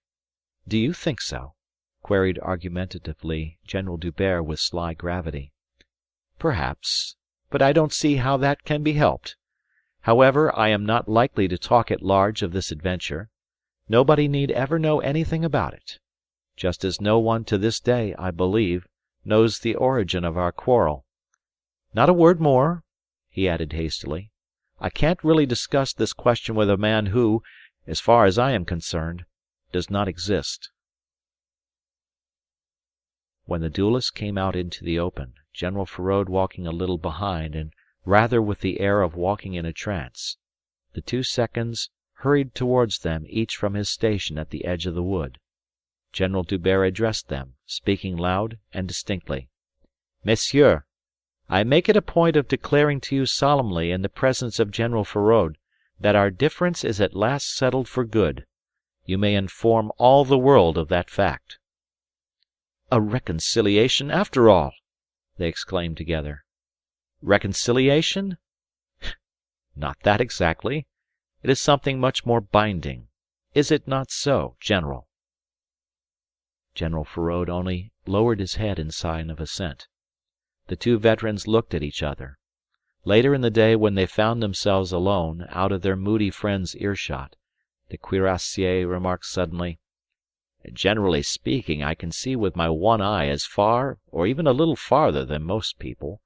Do you think so?" queried argumentatively General D'Hubert with sly gravity. "Perhaps, but I don't see how that can be helped. However, I am not likely to talk at large of this adventure. Nobody need ever know anything about it. Just as no one to this day, I believe, knows the origin of our quarrel. Not a word more," he added hastily. "I can't really discuss this question with a man who, as far as I am concerned, does not exist." When the duellists came out into the open, General Feraud walking a little behind and rather with the air of walking in a trance, the two seconds hurried towards them each from his station at the edge of the wood. General D'Hubert addressed them, speaking loud and distinctly. "Messieurs, I make it a point of declaring to you solemnly in the presence of General Feraud that our difference is at last settled for good. You may inform all the world of that fact." "A reconciliation after all!" they exclaimed together. "Reconciliation? Not that exactly. It is something much more binding. Is it not so, General?" General Feraud only lowered his head in sign of assent. The two veterans looked at each other. Later in the day, when they found themselves alone, out of their moody friend's earshot, the cuirassier remarked suddenly: "Generally speaking, I can see with my one eye as far, or even a little farther than most people.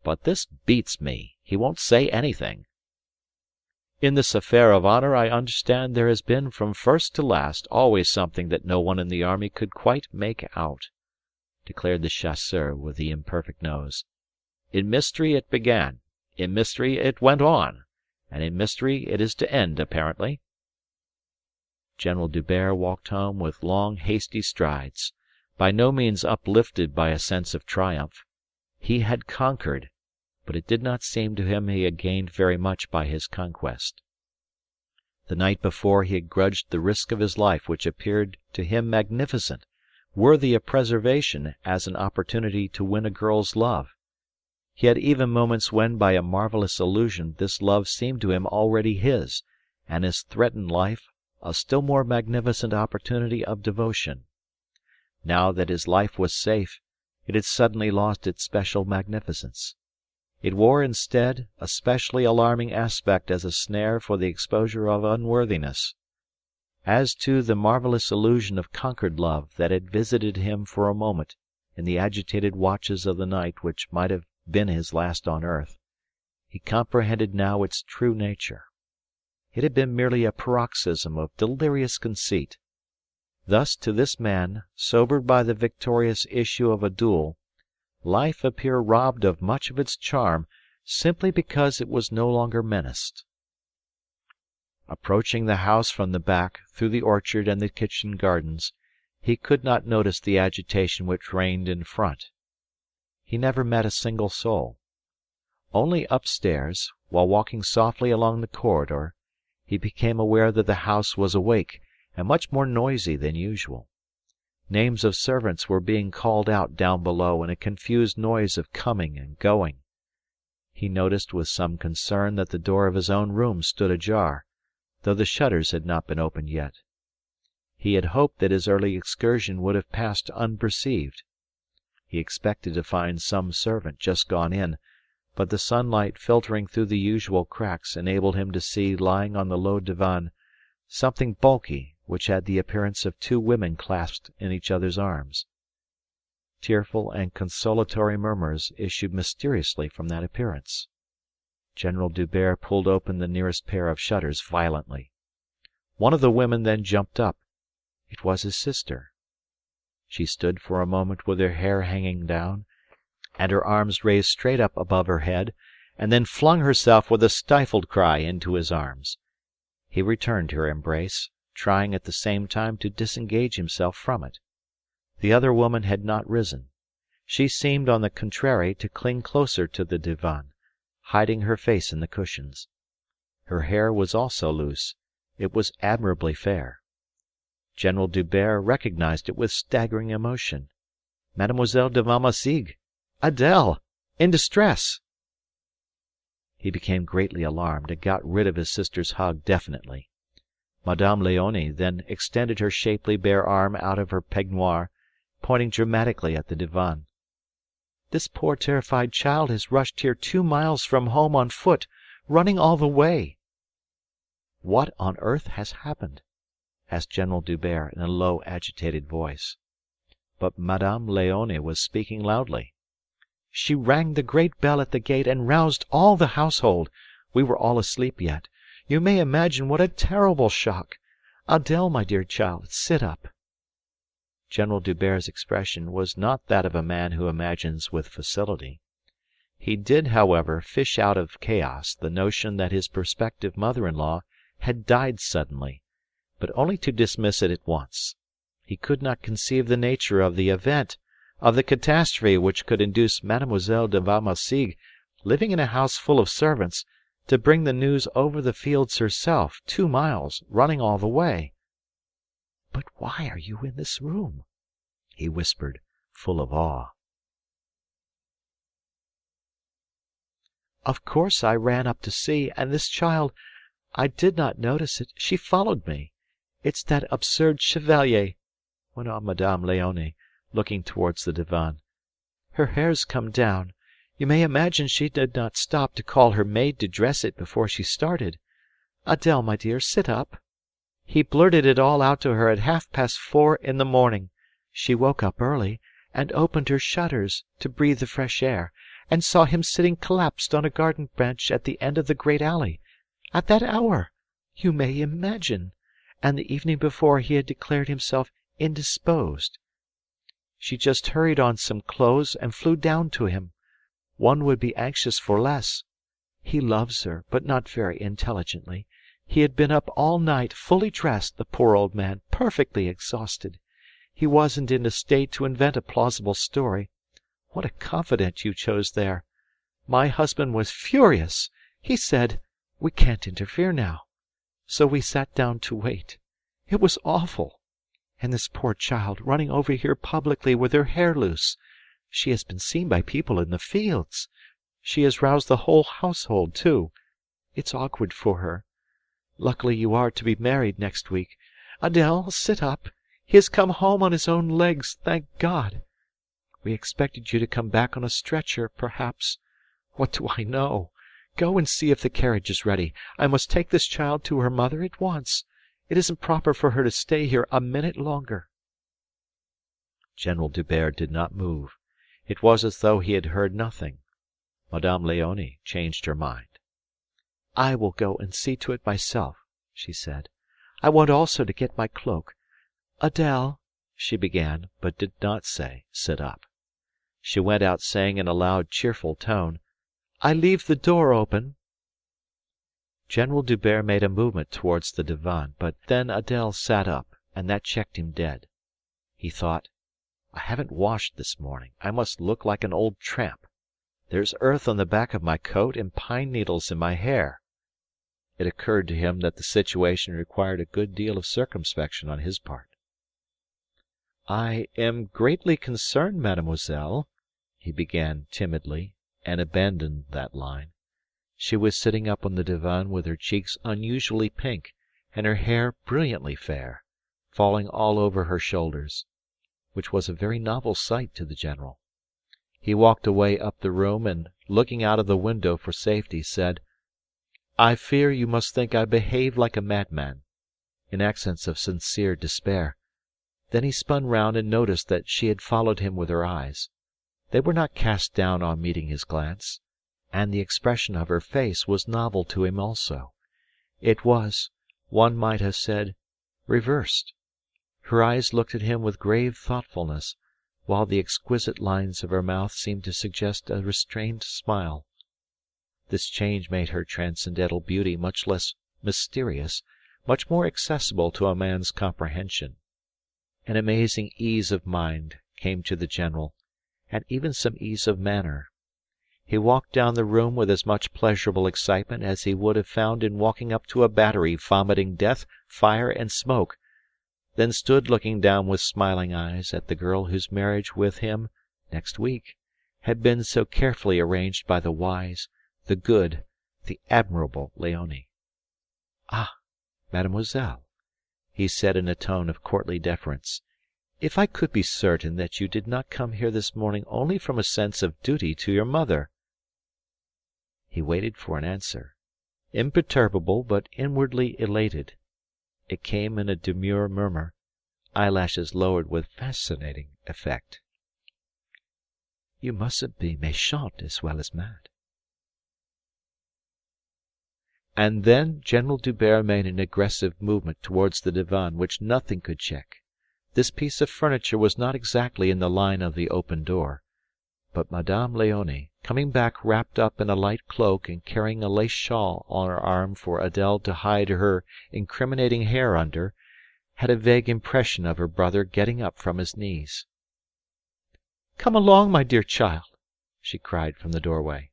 But this beats me. He won't say anything." "In this affair of honour I understand there has been from first to last always something that no one in the army could quite make out," declared the chasseur with the imperfect nose. "In mystery it began, in mystery it went on, and in mystery it is to end, apparently." General D'Hubert walked home with long, hasty strides, by no means uplifted by a sense of triumph. He had conquered, but it did not seem to him he had gained very much by his conquest. The night before he had grudged the risk of his life which appeared to him magnificent, worthy of preservation as an opportunity to win a girl's love. He had even moments when by a marvellous illusion this love seemed to him already his, and his threatened life a still more magnificent opportunity of devotion. Now that his life was safe, it had suddenly lost its special magnificence. It wore instead a specially alarming aspect as a snare for the exposure of unworthiness. As to the marvellous illusion of conquered love that had visited him for a moment in the agitated watches of the night which might have been his last on earth, he comprehended now its true nature. It had been merely a paroxysm of delirious conceit. Thus to this man, sobered by the victorious issue of a duel, life appeared robbed of much of its charm simply because it was no longer menaced. Approaching the house from the back, through the orchard and the kitchen gardens, he could not notice the agitation which reigned in front. He never met a single soul. Only upstairs, while walking softly along the corridor, he became aware that the house was awake and much more noisy than usual. Names of servants were being called out down below in a confused noise of coming and going. He noticed with some concern that the door of his own room stood ajar, though the shutters had not been opened yet. He had hoped that his early excursion would have passed unperceived. He expected to find some servant just gone in, but the sunlight filtering through the usual cracks enabled him to see lying on the low divan something bulky which had the appearance of two women clasped in each other's arms. Tearful and consolatory murmurs issued mysteriously from that appearance. General D'Hubert pulled open the nearest pair of shutters violently. One of the women then jumped up. It was his sister. She stood for a moment with her hair hanging down, and her arms raised straight up above her head, and then flung herself with a stifled cry into his arms. He returned her embrace, trying at the same time to disengage himself from it. The other woman had not risen. She seemed, on the contrary, to cling closer to the divan, hiding her face in the cushions. Her hair was also loose. It was admirably fair. General D'Hubert recognized it with staggering emotion. Mademoiselle de Valmassigue! Adèle! In distress! He became greatly alarmed, and got rid of his sister's hug definitely. Madame Léonie then extended her shapely bare arm out of her peignoir, pointing dramatically at the divan. "This poor terrified child has rushed here 2 miles from home on foot, running all the way." "What on earth has happened?" asked General D'Hubert in a low, agitated voice. But Madame Léonie was speaking loudly. "She rang the great bell at the gate and roused all the household. We were all asleep yet. You may imagine what a terrible shock. Adèle, my dear child, sit up." General D'Hubert's expression was not that of a man who imagines with facility. He did, however, fish out of chaos the notion that his prospective mother-in-law had died suddenly, but only to dismiss it at once. He could not conceive the nature of the event, of the catastrophe which could induce Mademoiselle de Valmassigue, living in a house full of servants, to bring the news over the fields herself, 2 miles, running all the way. "But why are you in this room?" he whispered, full of awe. "Of course I ran up to see, and this child, I did not notice it, she followed me. It's that absurd Chevalier," went on Madame Léonie, looking towards the divan. "Her hair's come down. You may imagine she did not stop to call her maid to dress it before she started. Adèle, my dear, sit up. He blurted it all out to her at 4:30 in the morning. She woke up early, and opened her shutters, to breathe the fresh air, and saw him sitting collapsed on a garden bench at the end of the great alley. At that hour! You may imagine! And the evening before he had declared himself indisposed. She just hurried on some clothes and flew down to him. One would be anxious for less. He loves her, but not very intelligently. He had been up all night, fully dressed, the poor old man, perfectly exhausted. He wasn't in a state to invent a plausible story. What a confidant you chose there! My husband was furious. He said, 'We can't interfere now.' So we sat down to wait. It was awful. And this poor child running over here publicly with her hair loose. She has been seen by people in the fields. She has roused the whole household, too. It's awkward for her. Luckily you are to be married next week. Adèle, sit up. He has come home on his own legs, thank God. We expected you to come back on a stretcher, perhaps. What do I know? Go and see if the carriage is ready. I must take this child to her mother at once. It isn't proper for her to stay here a minute longer." General D'Hubert did not move. It was as though he had heard nothing. Madame Léonie changed her mind. "I will go and see to it myself," she said. "I want also to get my cloak. Adèle," she began, but did not say, "Sit up." She went out saying in a loud, cheerful tone, "I leave the door open." General D'Hubert made a movement towards the divan, but then Adèle sat up, and that checked him dead. He thought, "I haven't washed this morning. I must look like an old tramp. There's earth on the back of my coat and pine needles in my hair." It occurred to him that the situation required a good deal of circumspection on his part. "I am greatly concerned, mademoiselle," he began timidly, and abandoned that line. She was sitting up on the divan with her cheeks unusually pink, and her hair brilliantly fair, falling all over her shoulders, which was a very novel sight to the general. He walked away up the room and, looking out of the window for safety, said, "I fear you must think I behave like a madman," in accents of sincere despair. Then he spun round and noticed that she had followed him with her eyes. They were not cast down on meeting his glance, and the expression of her face was novel to him also. It was, one might have said, reversed. Her eyes looked at him with grave thoughtfulness, while the exquisite lines of her mouth seemed to suggest a restrained smile. This change made her transcendental beauty much less mysterious, much more accessible to a man's comprehension. An amazing ease of mind came to the general, and even some ease of manner. He walked down the room with as much pleasurable excitement as he would have found in walking up to a battery vomiting death, fire, and smoke, then stood looking down with smiling eyes at the girl whose marriage with him, next week, had been so carefully arranged by the wise, the good, the admirable Léonie. "Ah, mademoiselle," he said in a tone of courtly deference, "if I could be certain that you did not come here this morning only from a sense of duty to your mother." He waited for an answer, imperturbable but inwardly elated. It came in a demure murmur, eyelashes lowered with fascinating effect. "You mustn't be méchant as well as mad." And then General D'Hubert made an aggressive movement towards the divan which nothing could check. This piece of furniture was not exactly in the line of the open door, but Madame Léonie, coming back wrapped up in a light cloak and carrying a lace shawl on her arm for Adèle to hide her incriminating hair under, had a vague impression of her brother getting up from his knees. "Come along, my dear child," she cried from the doorway.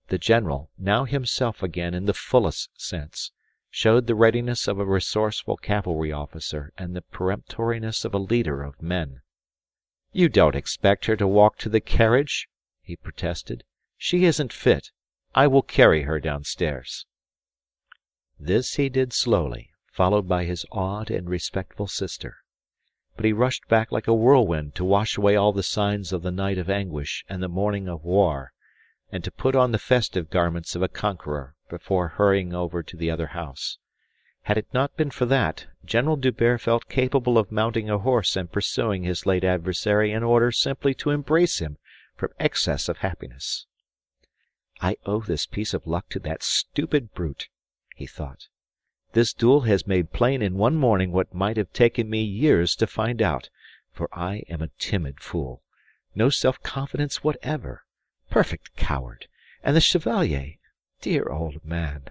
The general, now himself again in the fullest sense, showed the readiness of a resourceful cavalry officer and the peremptoriness of a leader of men. "You don't expect her to walk to the carriage?" he protested. "She isn't fit. I will carry her downstairs." This he did slowly, followed by his awed and respectful sister. But he rushed back like a whirlwind to wash away all the signs of the night of anguish and the morning of war, and to put on the festive garments of a conqueror before hurrying over to the other house. Had it not been for that, General D'Hubert felt capable of mounting a horse and pursuing his late adversary in order simply to embrace him from excess of happiness. "I owe this piece of luck to that stupid brute," he thought. "This duel has made plain in one morning what might have taken me years to find out, for I am a timid fool. No self-confidence whatever. Perfect coward. And the Chevalier, dear old man."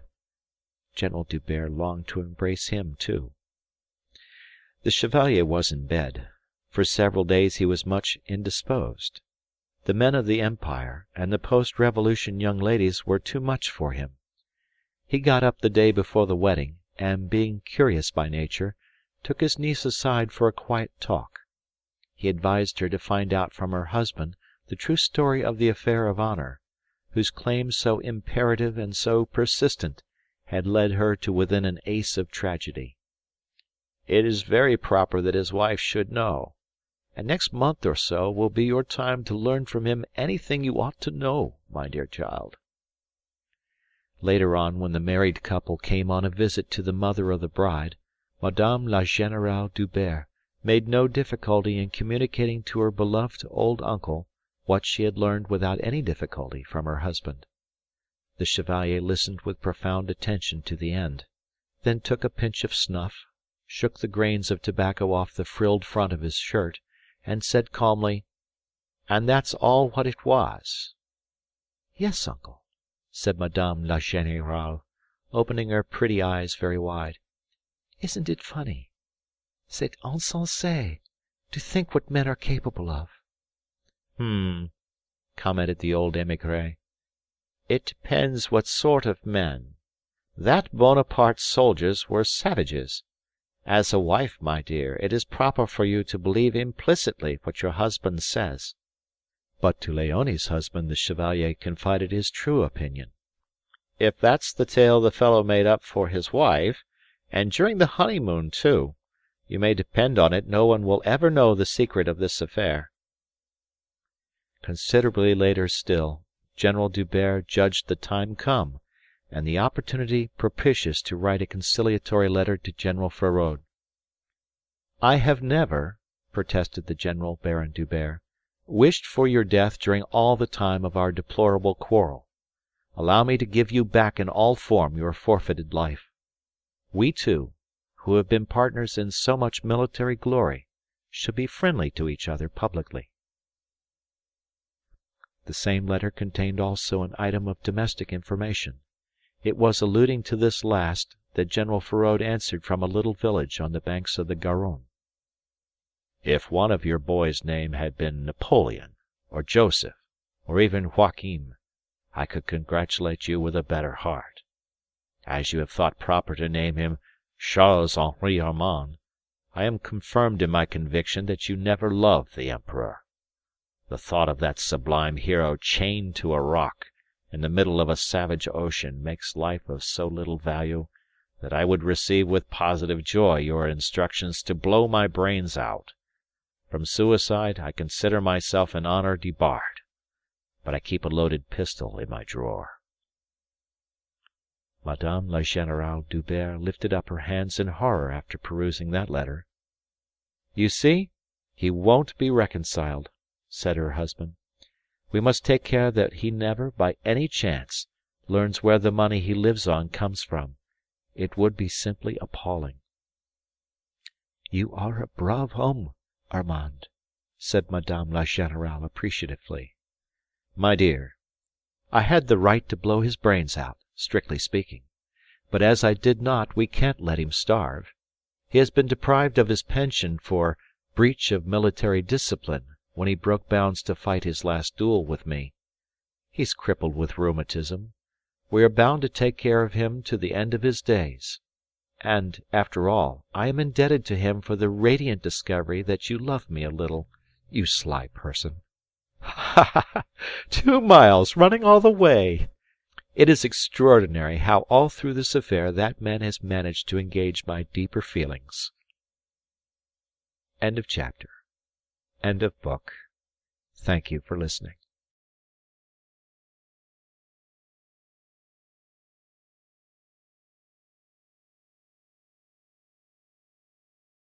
General D'Hubert longed to embrace him too. The Chevalier was in bed. For several days he was much indisposed. The men of the Empire and the post-revolution young ladies were too much for him. He got up the day before the wedding, and, being curious by nature, took his niece aside for a quiet talk. He advised her to find out from her husband the true story of the affair of honour, whose claims so imperative and so persistent had led her to within an ace of tragedy. "It is very proper that his wife should know, and next month or so will be your time to learn from him anything you ought to know, my dear child." Later on, when the married couple came on a visit to the mother of the bride, Madame la Générale D'Hubert made no difficulty in communicating to her beloved old uncle what she had learned without any difficulty from her husband. The Chevalier listened with profound attention to the end, then took a pinch of snuff, shook the grains of tobacco off the frilled front of his shirt, and said calmly, "And that's all what it was?" "Yes, uncle," said Madame la Générale, opening her pretty eyes very wide. "Isn't it funny? C'est insensé to think what men are capable of." Commented the old émigré. "It depends what sort of men. That Bonaparte's soldiers were savages. As a wife, my dear, it is proper for you to believe implicitly what your husband says." But to Léonie's husband the Chevalier confided his true opinion. "If that's the tale the fellow made up for his wife, and during the honeymoon too, you may depend on it no one will ever know the secret of this affair." Considerably later still, General D'Hubert judged the time come, and the opportunity propitious to write a conciliatory letter to General Feraud. "I have never," protested the General Baron D'Hubert, "wished for your death during all the time of our deplorable quarrel. Allow me to give you back in all form your forfeited life. We two, who have been partners in so much military glory, should be friendly to each other publicly. The same letter contained also an item of domestic information. It was alluding to this last that General Feraud answered from a little village on the banks of the Garonne. If one of your boys' name had been Napoleon, or Joseph, or even Joachim, I could congratulate you with a better heart. As you have thought proper to name him Charles Henri Armand, I am confirmed in my conviction that you never loved the Emperor. The thought of that sublime hero chained to a rock in the middle of a savage ocean makes life of so little value that I would receive with positive joy your instructions to blow my brains out. From suicide I consider myself in honour debarred, but I keep a loaded pistol in my drawer. Madame la Générale D'Hubert lifted up her hands in horror after perusing that letter. You see, he won't be reconciled, said her husband. We must take care that he never, by any chance, learns where the money he lives on comes from. It would be simply appalling. You are a brave homme, Armand, said Madame la Générale appreciatively. My dear, I had the right to blow his brains out, strictly speaking. But as I did not, we can't let him starve. He has been deprived of his pension for breach of military discipline when he broke bounds to fight his last duel with me. He's crippled with rheumatism. We are bound to take care of him to the end of his days. And, after all, I am indebted to him for the radiant discovery that you love me a little, you sly person. Ha ha ha! 2 miles, running all the way! It is extraordinary how all through this affair that man has managed to engage my deeper feelings. End of chapter. End of book. Thank you for listening.